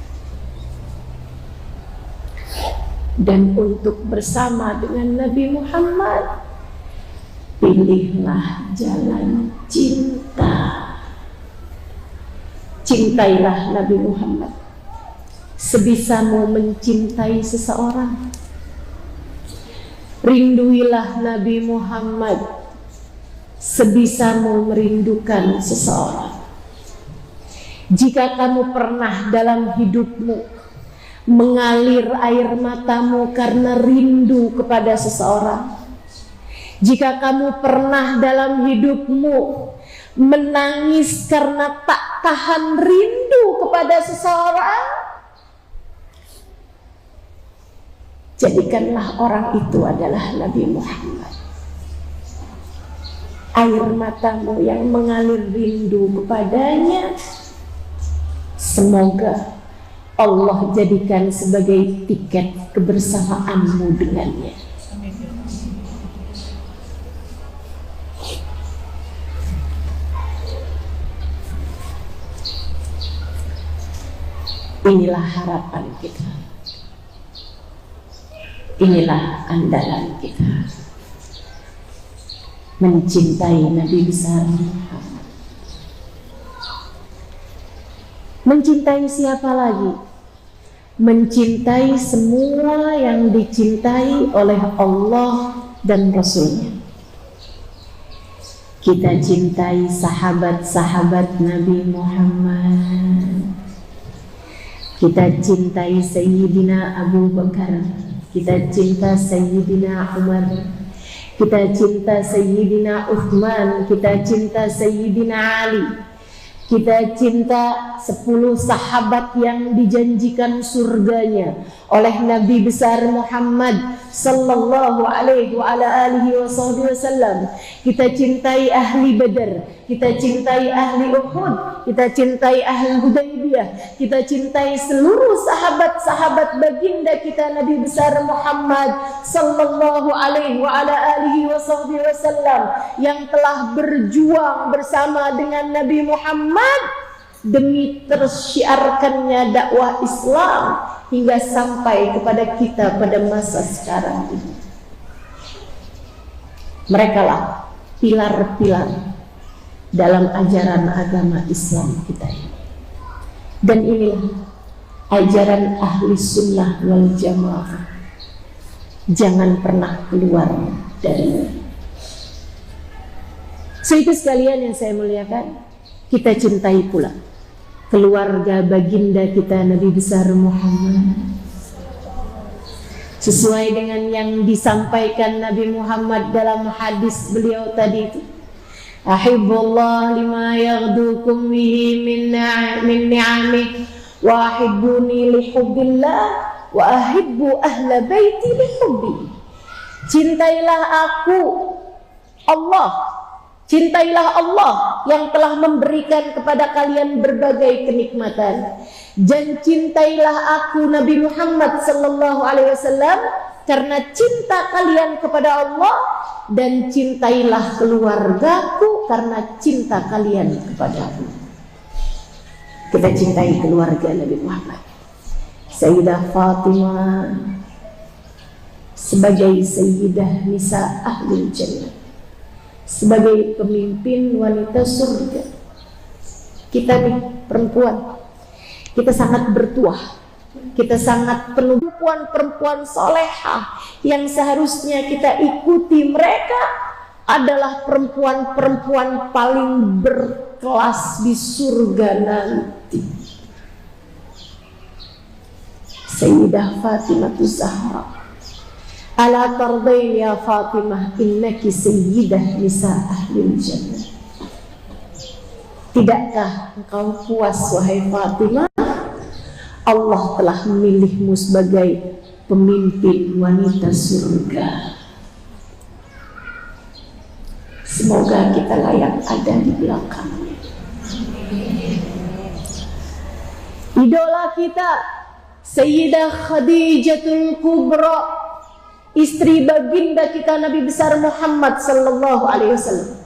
Dan untuk bersama dengan Nabi Muhammad, pilihlah jalan cinta. Cintailah Nabi Muhammad sebisamu mencintai seseorang. Rinduilah Nabi Muhammad sebisamu merindukan seseorang. Jika kamu pernah dalam hidupmu mengalir air matamu karena rindu kepada seseorang, jika kamu pernah dalam hidupmu menangis karena tak tahan rindu kepada seseorang, jadikanlah orang itu adalah Nabi Muhammad. Air matamu yang mengalir rindu kepadanya, semoga Allah jadikan sebagai tiket kebersamaanmu dengannya. Inilah harapan kita. Inilah andalan kita. Mencintai Nabi besar Muhammad. Mencintai siapa lagi? Mencintai semua yang dicintai oleh Allah dan Rasulnya. Kita cintai sahabat-sahabat Nabi Muhammad. Kita cintai Sayyidina Abu Bakar. Kita cinta Sayyidina Umar. Kita cinta Sayyidina Uthman. Kita cinta Sayyidina Ali. Kita cinta 10 sahabat yang dijanjikan surganya oleh Nabi besar Muhammad sallallahu alaihi wa ala alihi wasallam. Kita cintai ahli Badar, kita cintai ahli Uhud, kita cintai ahli Hudaybiyah, kita cintai seluruh sahabat-sahabat baginda kita Nabi besar Muhammad sallallahu alaihi wa ala alihi wasallam yang telah berjuang bersama dengan Nabi Muhammad demi tersyiarkannya dakwah Islam hingga sampai kepada kita pada masa sekarang ini. Mereka lah pilar-pilar dalam ajaran agama Islam kita ini. Dan inilah ajaran ahli sunnah wal jamaah. Jangan pernah keluar dari. Itu sekalian yang saya muliakan, kita cintai pula keluarga baginda kita Nabi besar Muhammad. Sesuai dengan yang disampaikan Nabi Muhammad dalam hadis beliau tadi itu, ahibbullah lima yaghdukum bihi min ni'amih wa ahibbuni li hubbillah wa ahibbu ahla baiti li hubbi. Cintailah aku Allah. Cintailah Allah yang telah memberikan kepada kalian berbagai kenikmatan. Dan cintailah aku Nabi Muhammad sallallahu alaihi wasallam karena cinta kalian kepada Allah, dan cintailah keluargaku karena cinta kalian kepada aku. Kita cintai keluarga Nabi Muhammad. Sayyidah Fatimah sebagai Sayyidah Nisa Ahlul Jannah, sebagai pemimpin wanita surga. Kita nih perempuan, kita sangat bertuah, kita sangat penuh perempuan-perempuan solehah yang seharusnya kita ikuti. Mereka adalah perempuan-perempuan paling berkelas di surga nanti. Sayyidah Fatimah Zahra, ala tardain ya Fatimah innaki sayyidah nisa ahlil jannah. Tidakkah engkau puas wahai Fatimah, Allah telah memilihmu sebagai pemimpin wanita surga. Semoga kita layak ada di belakangnya. Idola kita Sayyidah Khadijatul Kubra, istri baginda kita Nabi besar Muhammad sallallahu alaihi wasallam.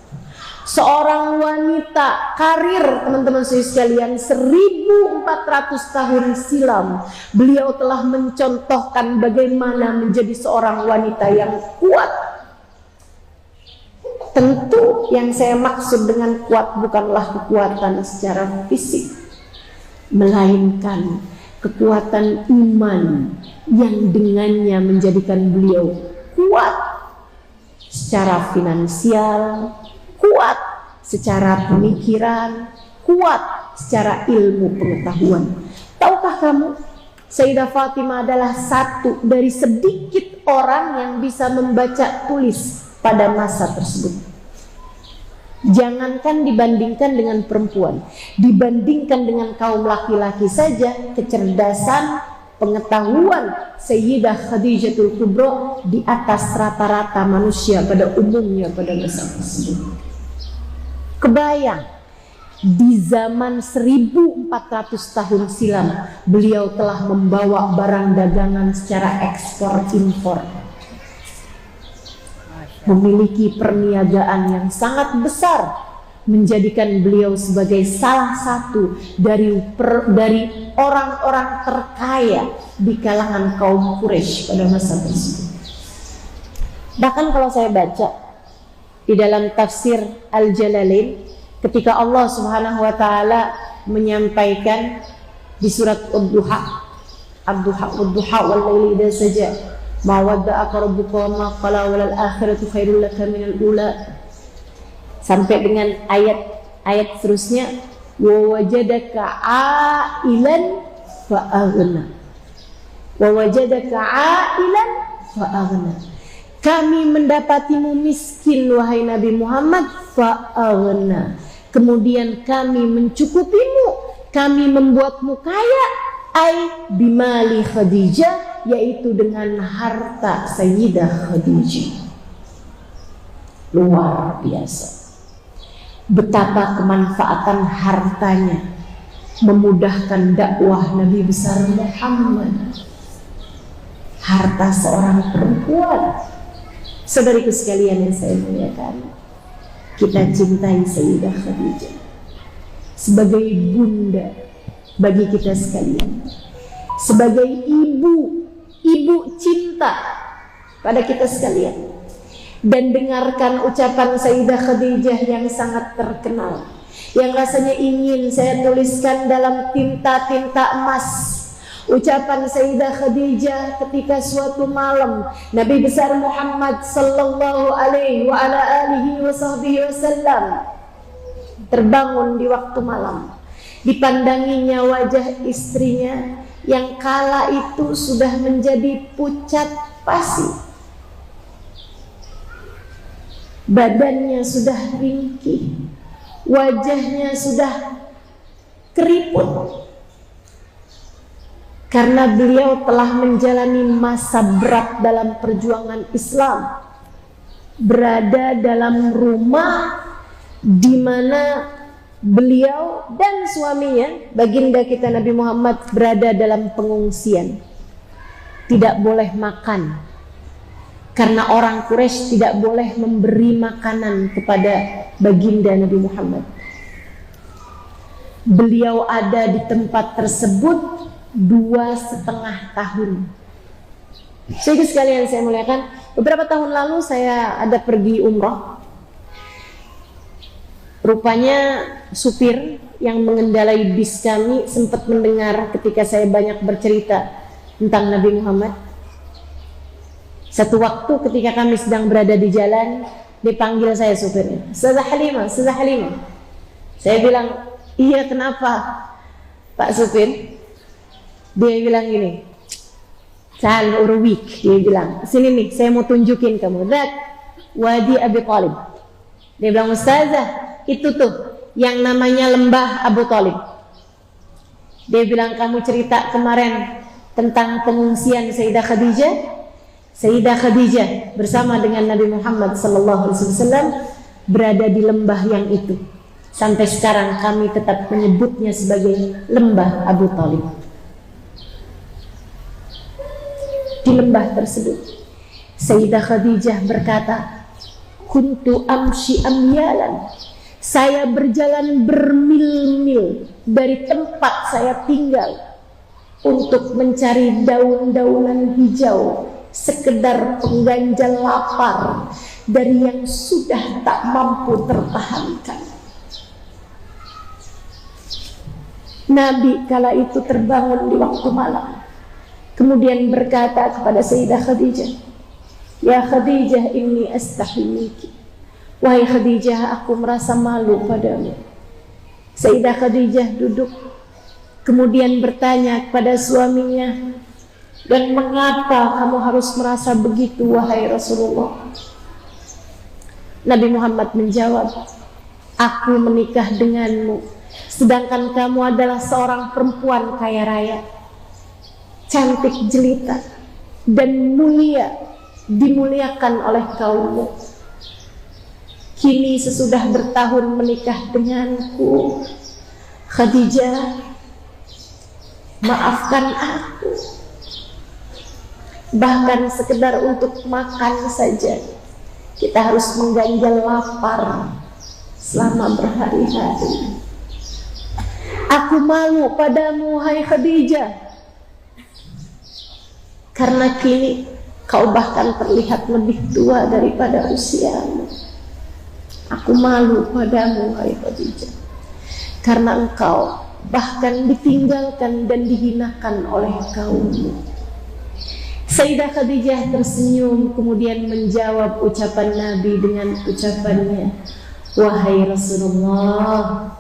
Seorang wanita karir, teman-teman sekalian, 1400 tahun silam beliau telah mencontohkan bagaimana menjadi seorang wanita yang kuat. Tentu yang saya maksud dengan kuat bukanlah kekuatan secara fisik, melainkan kekuatan iman yang dengannya menjadikan beliau kuat secara finansial, kuat secara pemikiran, kuat secara ilmu pengetahuan. Tahukah kamu, Sayyidah Fatimah adalah satu dari sedikit orang yang bisa membaca tulis pada masa tersebut. Jangankan dibandingkan dengan perempuan, dibandingkan dengan kaum laki-laki saja, kecerdasan, pengetahuan Sayyidah Khadijatul Kubra di atas rata-rata manusia pada umumnya pada masa tersebut. Kebayang, di zaman 1400 tahun silam beliau telah membawa barang dagangan secara ekspor impor, memiliki perniagaan yang sangat besar, menjadikan beliau sebagai salah satu dari orang-orang terkaya di kalangan kaum Quraisy pada masa tersebut. Bahkan kalau saya baca di dalam tafsir Al-Jalalain, ketika Allah Subhanahu wa taala menyampaikan di surat Ad-Duha, Ad-Duha wal laili idza saja, ma wadda'aka rabbuka wa ma qala wal akhiratu khairul laka minal ula, sampai dengan ayat seterusnya, wa wajadaka ailan fa aghna, wa wajadaka ailan fa aghna. Kami mendapatimu miskin wahai Nabi Muhammad, fa'aghna. Kemudian kami mencukupimu, kami membuatmu kaya, ai bimali Khadijah, yaitu dengan harta Sayyidah Khadijah. Luar biasa. Betapa kemanfaatan hartanya memudahkan dakwah Nabi besar Muhammad. Harta seorang perempuan. Saudariku sekalian yang saya muliakan, kita cintai Sayyidah Khadijah sebagai bunda bagi kita sekalian, sebagai ibu cinta pada kita sekalian. Dan dengarkan ucapan Sayyidah Khadijah yang sangat terkenal, yang rasanya ingin saya tuliskan dalam tinta-tinta emas. Ucapan Sayyidah Khadijah ketika suatu malam Nabi besar Muhammad sallallahu alaihi wa ala alihi wa sahbihi wasallam terbangun di waktu malam. Dipandanginya wajah istrinya yang kala itu sudah menjadi pucat pasi. Badannya sudah ringkih, wajahnya sudah keriput, karena beliau telah menjalani masa berat dalam perjuangan Islam, berada dalam rumah di mana beliau dan suaminya, baginda kita Nabi Muhammad, berada dalam pengungsian. Tidak boleh makan, karena orang Quraisy tidak boleh memberi makanan kepada baginda Nabi Muhammad. Beliau ada di tempat tersebut 2,5 tahun. Jadi sekalian saya muliakan, beberapa tahun lalu saya ada pergi umroh. Rupanya supir yang mengendarai bis kami sempat mendengar ketika saya banyak bercerita tentang Nabi Muhammad. Satu waktu ketika kami sedang berada di jalan, dipanggil saya supirnya, Ustazah Halimah, Ustazah Halimah. Saya bilang, iya kenapa Pak supir? Dia bilang gini, Ta'al urwik, dia bilang, sini nih saya mau tunjukin kamu. That Wadi Abi Thalib. Dia bilang, ustazah, itu tuh yang namanya lembah Abu Thalib. Dia bilang, kamu cerita kemarin tentang pengungsian Sayyidah Khadijah. Sayyidah Khadijah bersama dengan Nabi Muhammad SAW berada di lembah yang itu. Sampai sekarang kami tetap menyebutnya sebagai lembah Abu Thalib. Di lembah tersebut Sayyidah Khadijah berkata, kuntu amshi amyalan, saya berjalan bermil-mil dari tempat saya tinggal untuk mencari daun-daunan hijau, sekedar pengganjal lapar dari yang sudah tak mampu tertahankan. Nabi kala itu terbangun di waktu malam, kemudian berkata kepada Sayyidah Khadijah, ya Khadijah, inni astahi minki. Wahai Khadijah, aku merasa malu padamu. Sayyidah Khadijah duduk, kemudian bertanya kepada suaminya, dan mengapa kamu harus merasa begitu wahai Rasulullah? Nabi Muhammad menjawab, aku menikah denganmu sedangkan kamu adalah seorang perempuan kaya raya, cantik jelita dan mulia, dimuliakan oleh kaummu. Kini sesudah bertahun menikah denganku, Khadijah, maafkan aku. Bahkan sekedar untuk makan saja kita harus mengganjal lapar selama berhari-hari. Aku malu padamu, hai Khadijah, karena kini kau bahkan terlihat lebih tua daripada usiamu. Aku malu padamu, hai Khadijah, karena engkau bahkan ditinggalkan dan dihinakan oleh kaummu. Sayyidah Khadijah tersenyum, kemudian menjawab ucapan Nabi dengan ucapannya, wahai Rasulullah,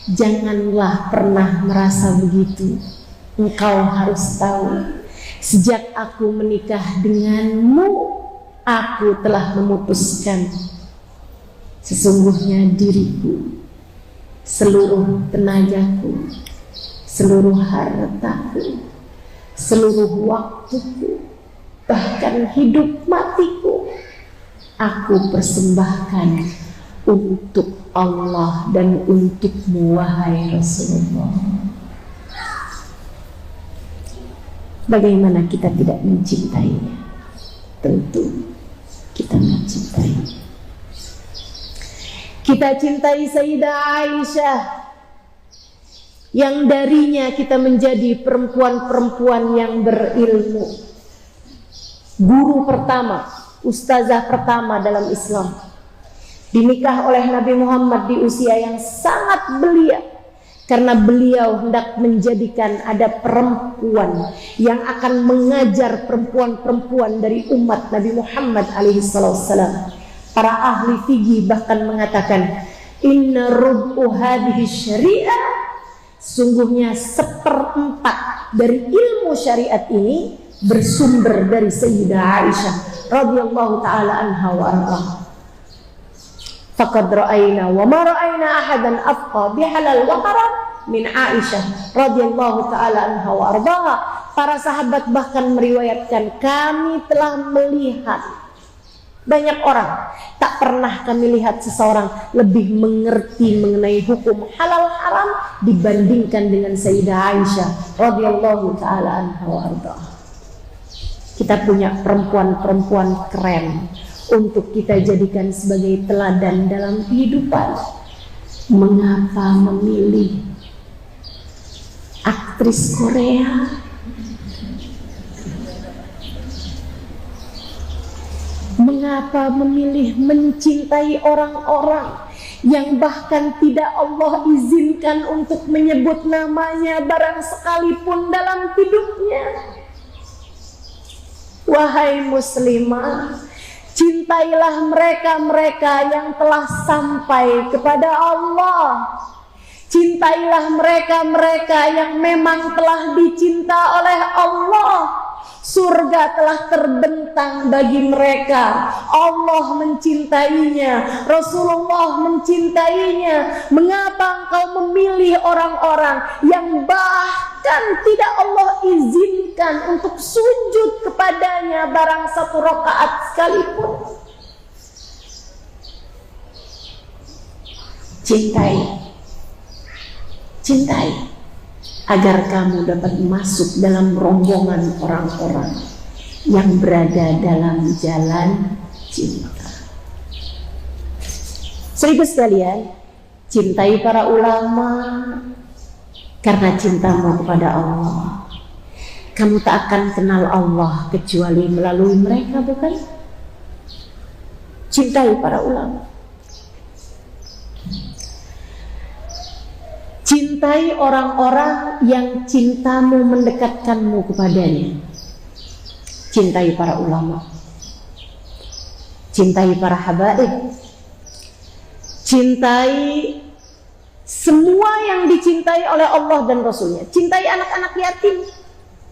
janganlah pernah merasa begitu. Engkau harus tahu, sejak aku menikah denganmu, aku telah memutuskan, sesungguhnya diriku, seluruh tenagaku, seluruh hartaku, seluruh waktuku, bahkan hidup matiku, aku persembahkan untuk Allah dan untukmu, wahai Rasulullah. Bagaimana kita tidak mencintainya? Tentu kita mencintai. Kita cintai Sayyidah Aisyah, yang darinya kita menjadi perempuan-perempuan yang berilmu, guru pertama, ustazah pertama dalam Islam, dinikah oleh Nabi Muhammad di usia yang sangat belia, karena beliau hendak menjadikan ada perempuan yang akan mengajar perempuan-perempuan dari umat Nabi Muhammad alaihissalam. Para ahli fikih bahkan mengatakan, inna rubu hadhihi syariah, sungguhnya 1/4 dari ilmu syariat ini bersumber dari Sayyidah Aisyah radhiyallahu taala anha wa ardaha. Faqad ra'ayna wa ma ra'ayna ahadan afqa bihalal wa haram min Aisyah radhiyallahu taala anha wa ardaha. Para sahabat bahkan meriwayatkan, kami telah melihat banyak orang, tak pernah kami lihat seseorang lebih mengerti mengenai hukum halal haram dibandingkan dengan Sayyidah Aisyah radhiyallahu taala anha wa ardaha. Kita punya perempuan-perempuan keren untuk kita jadikan sebagai teladan dalam kehidupan. Mengapa memilih aktris Korea? Mengapa memilih mencintai orang-orang yang bahkan tidak Allah izinkan untuk menyebut namanya barang sekalipun dalam hidupnya? Wahai muslimah, cintailah mereka-mereka yang telah sampai kepada Allah. Cintailah mereka-mereka yang memang telah dicinta oleh Allah. Surga telah terbentang bagi mereka. Allah mencintainya, Rasulullah mencintainya. Mengapa engkau memilih orang-orang yang bahkan tidak Allah izinkan untuk sujud kepadanya barang satu rakaat sekalipun? Cintai agar kamu dapat masuk dalam rombongan orang-orang yang berada dalam jalan cinta. Saudara sekalian, cintai para ulama karena cintamu kepada Allah. Kamu tak akan kenal Allah kecuali melalui mereka, bukan? Cintai para ulama. Cintai orang-orang yang cintamu mendekatkanmu kepadanya. Cintai para ulama. Cintai para habaib. Cintai semua yang dicintai oleh Allah dan Rasulnya. Cintai anak-anak yatim.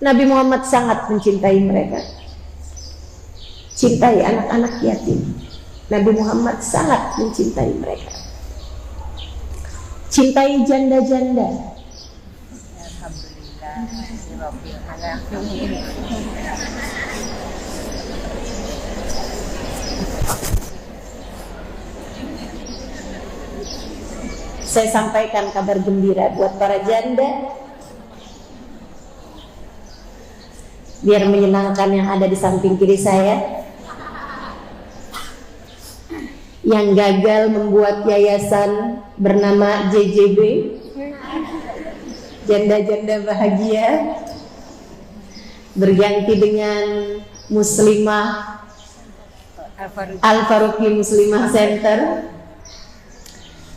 Nabi Muhammad sangat mencintai mereka. Cintai anak-anak yatim. Nabi Muhammad sangat mencintai mereka. Cintai janda-janda. Saya sampaikan kabar gembira buat para janda, biar menyenangkan yang ada di samping kiri saya, yang gagal membuat yayasan bernama JJB, Janda-Janda Bahagia, berganti dengan Muslimah Al-Faruqi Muslimah Center.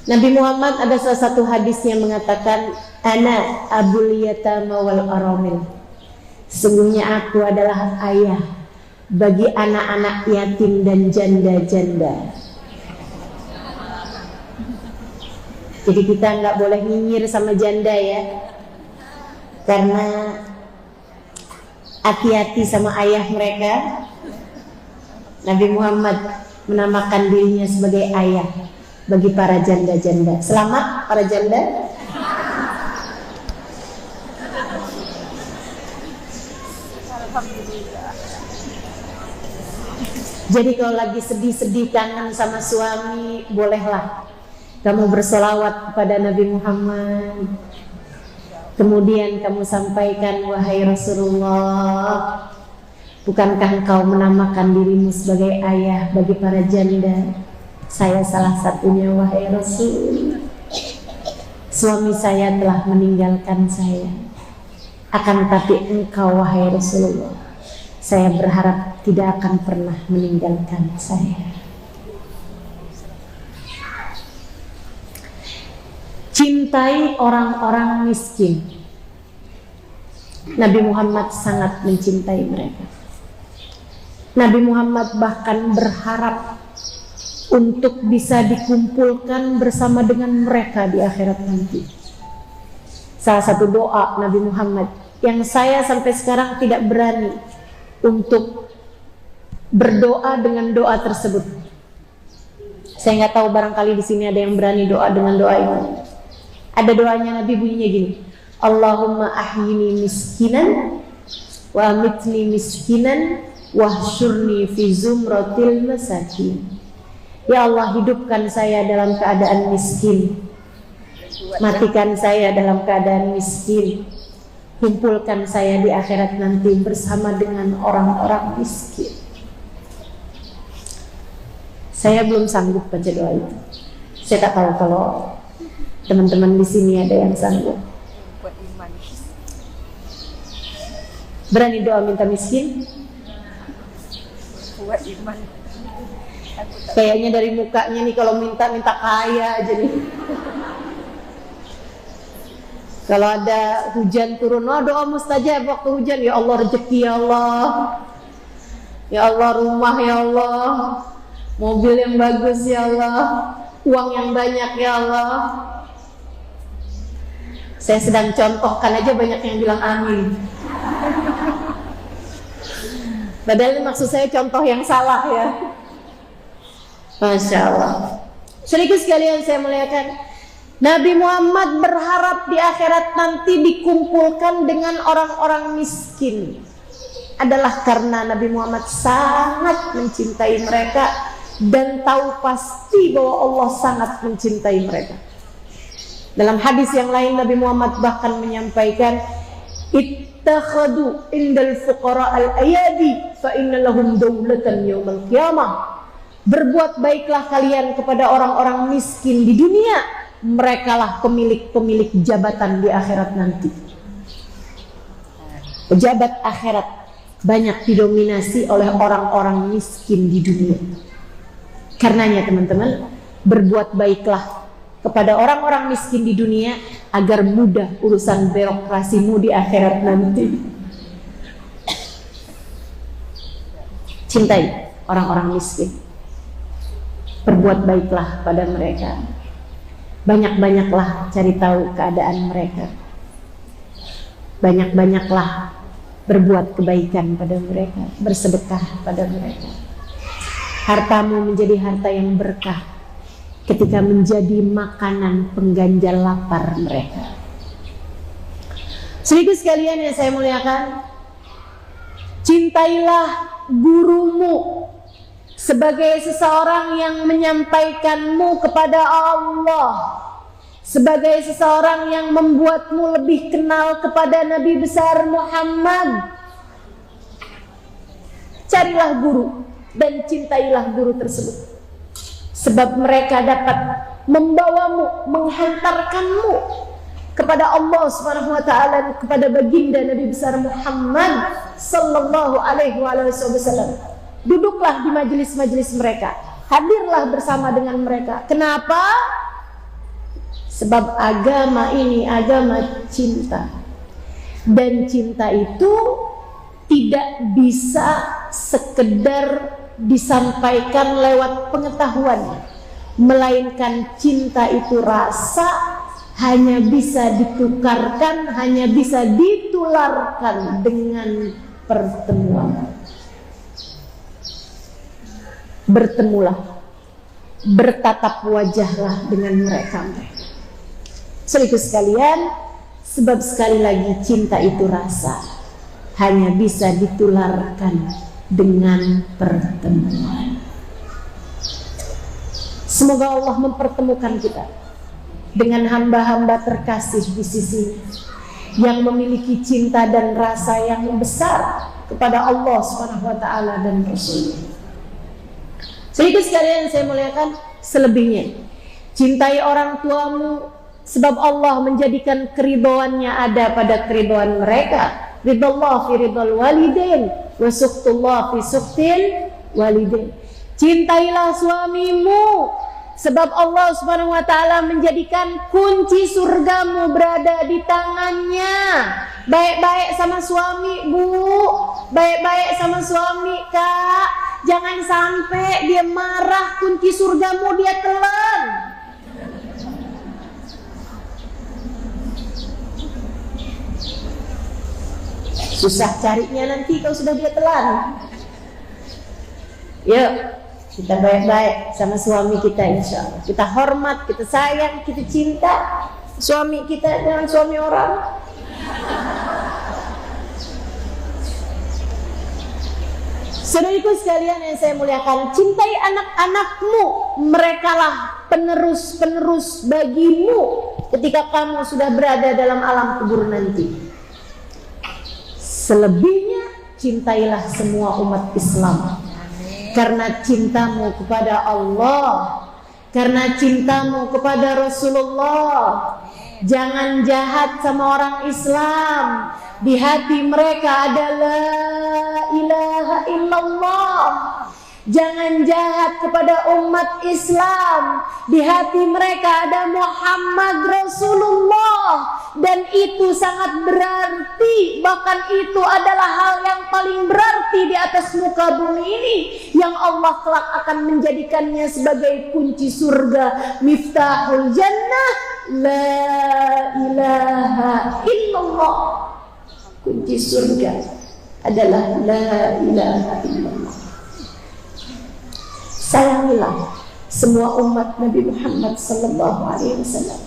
Nabi Muhammad ada salah satu hadis yang mengatakan, Ana abul yatama wal aramil. Sesungguhnya aku adalah ayah bagi anak-anak yatim dan janda-janda. Jadi kita nggak boleh nyinyir sama janda ya, karena hati-hati sama ayah mereka. Nabi Muhammad menamakan dirinya sebagai ayah bagi para janda-janda. Selamat para janda. Jadi kalau lagi sedih-sedih kangen sama suami, bolehlah kamu bersolawat kepada Nabi Muhammad. Kemudian kamu sampaikan, wahai Rasulullah, bukankah engkau menamakan dirimu sebagai ayah bagi para janda? Saya salah satunya, wahai Rasul. Suami saya telah meninggalkan saya. Akan tetapi engkau, wahai Rasulullah, saya berharap tidak akan pernah meninggalkan saya. Cintai orang-orang miskin. Nabi Muhammad sangat mencintai mereka. Nabi Muhammad bahkan berharap untuk bisa dikumpulkan bersama dengan mereka di akhirat nanti. Salah satu doa Nabi Muhammad yang saya sampai sekarang tidak berani untuk berdoa dengan doa tersebut. Saya nggak tahu, barangkali di sini ada yang berani doa dengan doa ini. Ada doanya Nabi, bunyinya gini, Allahumma ahyini miskinan wa amitni miskinan wahsyurni fi zumratil masakin. Ya Allah, hidupkan saya dalam keadaan miskin, matikan saya dalam keadaan miskin, kumpulkan saya di akhirat nanti bersama dengan orang-orang miskin. Saya belum sanggup baca doa itu. Saya tak tahu kalau teman-teman di sini ada yang sanggup. Berani doa minta miskin? Kayaknya dari mukanya nih kalau minta kaya aja nih. Kalau ada hujan turun, doa mustajab waktu hujan. Ya Allah, rezeki ya Allah. Ya Allah, rumah ya Allah. Mobil yang bagus ya Allah. Uang yang banyak ya Allah. Saya sedang contohkan aja, banyak yang bilang amin. Padahal maksud saya contoh yang salah ya. Masya Allah. Sedikit sekalian saya muliakan, Nabi Muhammad berharap di akhirat nanti dikumpulkan dengan orang-orang miskin adalah karena Nabi Muhammad sangat mencintai mereka dan tahu pasti bahwa Allah sangat mencintai mereka. Dalam hadis yang lain Nabi Muhammad bahkan menyampaikan, ittakhadu indal fuqara al-ayadi fa inna lahum dawlatan yawmal qiyamah. Berbuat baiklah kalian kepada orang-orang miskin di dunia, merekalah pemilik-pemilik jabatan di akhirat nanti. Pejabat akhirat banyak didominasi oleh orang-orang miskin di dunia. Karenanya teman-teman, berbuat baiklah kepada orang-orang miskin di dunia agar mudah urusan birokrasimu di akhirat nanti. Cintai orang-orang miskin, berbuat baiklah pada mereka, banyak-banyaklah cari tahu keadaan mereka, banyak-banyaklah berbuat kebaikan pada mereka, bersedekah pada mereka. Hartamu menjadi harta yang berkah ketika menjadi makanan pengganjal lapar mereka. Sedikit sekalian yang saya muliakan, cintailah gurumu sebagai seseorang yang menyampaikanmu kepada Allah, sebagai seseorang yang membuatmu lebih kenal kepada Nabi besar Muhammad. Carilah guru dan cintailah guru tersebut, sebab mereka dapat membawamu, menghantarkanmu kepada Allah Subhanahu wa taala, kepada baginda Nabi besar Muhammad sallallahu alaihi wasallam. Duduklah di majelis-majelis mereka, hadirlah bersama dengan mereka. Kenapa? Sebab agama ini agama cinta, dan cinta itu tidak bisa sekedar disampaikan lewat pengetahuan, melainkan cinta itu rasa hanya bisa ditukarkan, hanya bisa ditularkan dengan pertemuan. Bertemulah, bertatap wajahlah dengan mereka. Sedikit sekalian, sebab sekali lagi cinta itu rasa hanya bisa ditularkan dengan pertemuan. Semoga Allah mempertemukan kita dengan hamba-hamba terkasih di sisinya yang memiliki cinta dan rasa yang besar kepada Allah Subhanahu wa taala dan Rasulnya. Sedikit sekalian saya muliakan, selebihnya cintai orang tuamu, sebab Allah menjadikan keridhoannya ada pada keridhoan mereka. Ridallah fi ridal walidain wa suhtullah fi suhtil walidain. Cintailah suamimu, sebab Allah Subhanahu wa taala menjadikan kunci surgamu berada di tangannya. Baik-baik sama suami, Bu. Baik-baik sama suami, Kak. Jangan sampai dia marah, kunci surgamu dia telan. Susah carinya nanti kalau sudah dia telan. Yuk, kita baik-baik sama suami kita, insya Allah. Kita hormat, kita sayang, kita cinta suami kita, jangan suami orang. Saudariku sekalian yang saya muliakan, cintai anak-anakmu, merekalah penerus-penerus bagimu ketika kamu sudah berada dalam alam kubur nanti. Selebihnya cintailah semua umat Islam, karena cintamu kepada Allah, karena cintamu kepada Rasulullah. Jangan jahat sama orang Islam. Di hati mereka ada la ilaha illallah. Jangan jahat kepada umat Islam. Di hati mereka ada Muhammad Rasulullah. Dan itu sangat berarti, bahkan itu adalah hal yang paling berarti di atas muka bumi ini, yang Allah kelak akan menjadikannya sebagai kunci surga, miftahul jannah, la ilaha illallah. Kunci surga adalah la ilaha illallah. Sayangilah semua umat Nabi Muhammad sallallahu alaihi wasallam.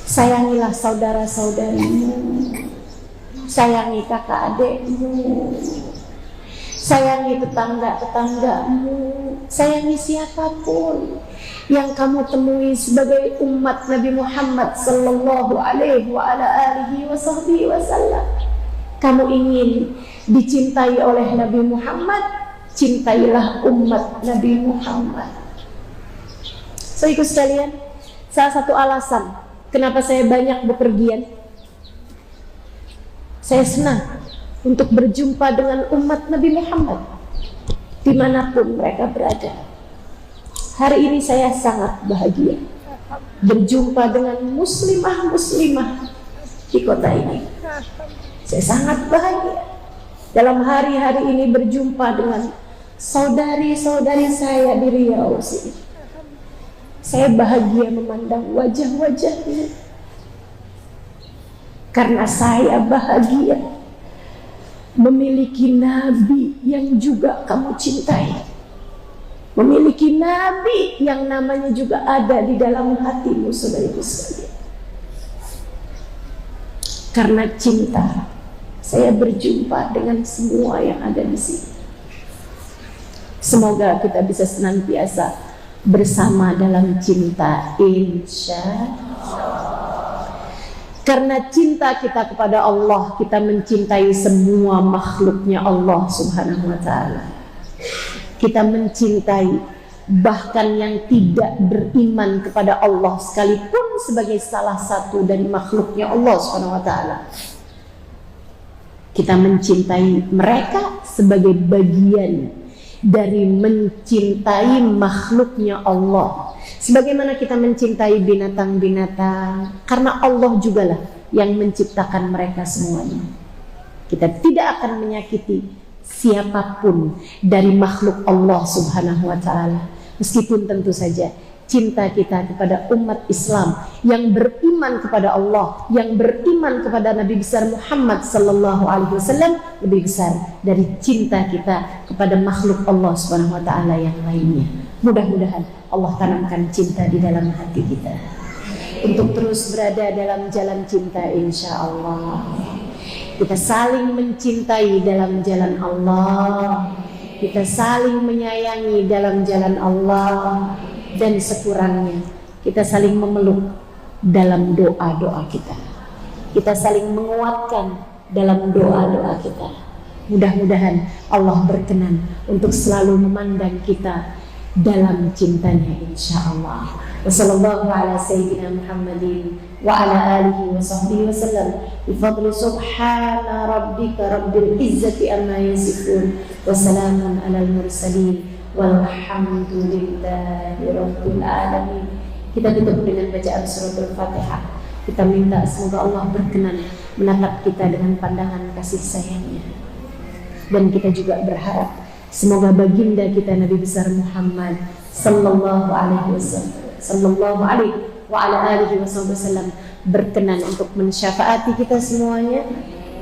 Sayangilah saudara-saudarimu, sayangi kakak adikmu, sayangi tetangga-tetanggamu, sayangi siapapun yang kamu temui sebagai umat Nabi Muhammad sallallahu alaihi wa ala alihi wasallam. Kamu ingin dicintai oleh Nabi Muhammad, cintailah umat Nabi Muhammad. So ikut sekalian, salah satu alasan kenapa saya banyak bepergian, saya senang untuk berjumpa dengan umat Nabi Muhammad dimanapun mereka berada. Hari ini saya sangat bahagia berjumpa dengan muslimah-muslimah di kota ini. Saya sangat bahagia dalam hari-hari ini berjumpa dengan saudari-saudari saya di Riau sini. Saya bahagia memandang wajah-wajahnya karena saya bahagia memiliki nabi yang juga kamu cintai, memiliki nabi yang namanya juga ada di dalam hatimu, saudariku sekalian. Karena cinta, saya berjumpa dengan semua yang ada di sini. Semoga kita bisa senantiasa bersama dalam cinta, insya Allah. Karena cinta kita kepada Allah, kita mencintai semua makhluknya Allah subhanahu wa ta'ala. Kita mencintai bahkan yang tidak beriman kepada Allah sekalipun sebagai salah satu dari makhluknya Allah subhanahu wa ta'ala. Kita mencintai mereka sebagai bagian dari mencintai makhluknya Allah. Sebagaimana kita mencintai binatang-binatang, karena Allah jugalah yang menciptakan mereka semuanya. Kita tidak akan menyakiti siapapun dari makhluk Allah subhanahu wa ta'ala. Meskipun tentu saja cinta kita kepada umat Islam yang beriman kepada Allah, yang beriman kepada Nabi besar Muhammad sallallahu alaihi wasallam lebih besar dari cinta kita kepada makhluk Allah subhanahu wa ta'ala yang lainnya. Mudah-mudahan Allah tanamkan cinta di dalam hati kita untuk terus berada dalam jalan cinta, insya Allah. Kita saling mencintai dalam jalan Allah, kita saling menyayangi dalam jalan Allah, dan sekurangnya kita saling memeluk dalam doa-doa kita. Kita saling menguatkan dalam doa-doa kita. Mudah-mudahan Allah berkenan untuk selalu memandang kita dalam cintanya, insya Allah. Wassallallahu ala sayyidina Muhammadin wa ala alihi wa sahbihi wa sallam bi fadli subhana rabbika rabbil izzati amma yasifun wa salamun alal mursalin walhamdulillahi rabbil alamin. Kita tutup dengan bacaan suratul Fatihah. Kita minta semoga Allah berkenan menatap kita dengan pandangan kasih sayangnya. Dan kita juga berharap semoga baginda kita Nabi besar Muhammad sallallahu alaihi wasallam, sallallahu alaihi wa ala alihi wasallam berkenan untuk mensyafaati kita semuanya,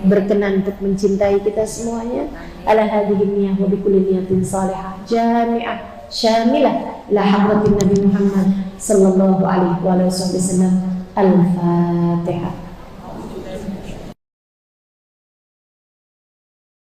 berkenan untuk mencintai kita semuanya. Ala hadhihi niyyah wa bi kulli niyatin salihah jami'ah syamilah ila hadratin Nabi Muhammad sallallahu alaihi wa sallam. Al-Fatihah.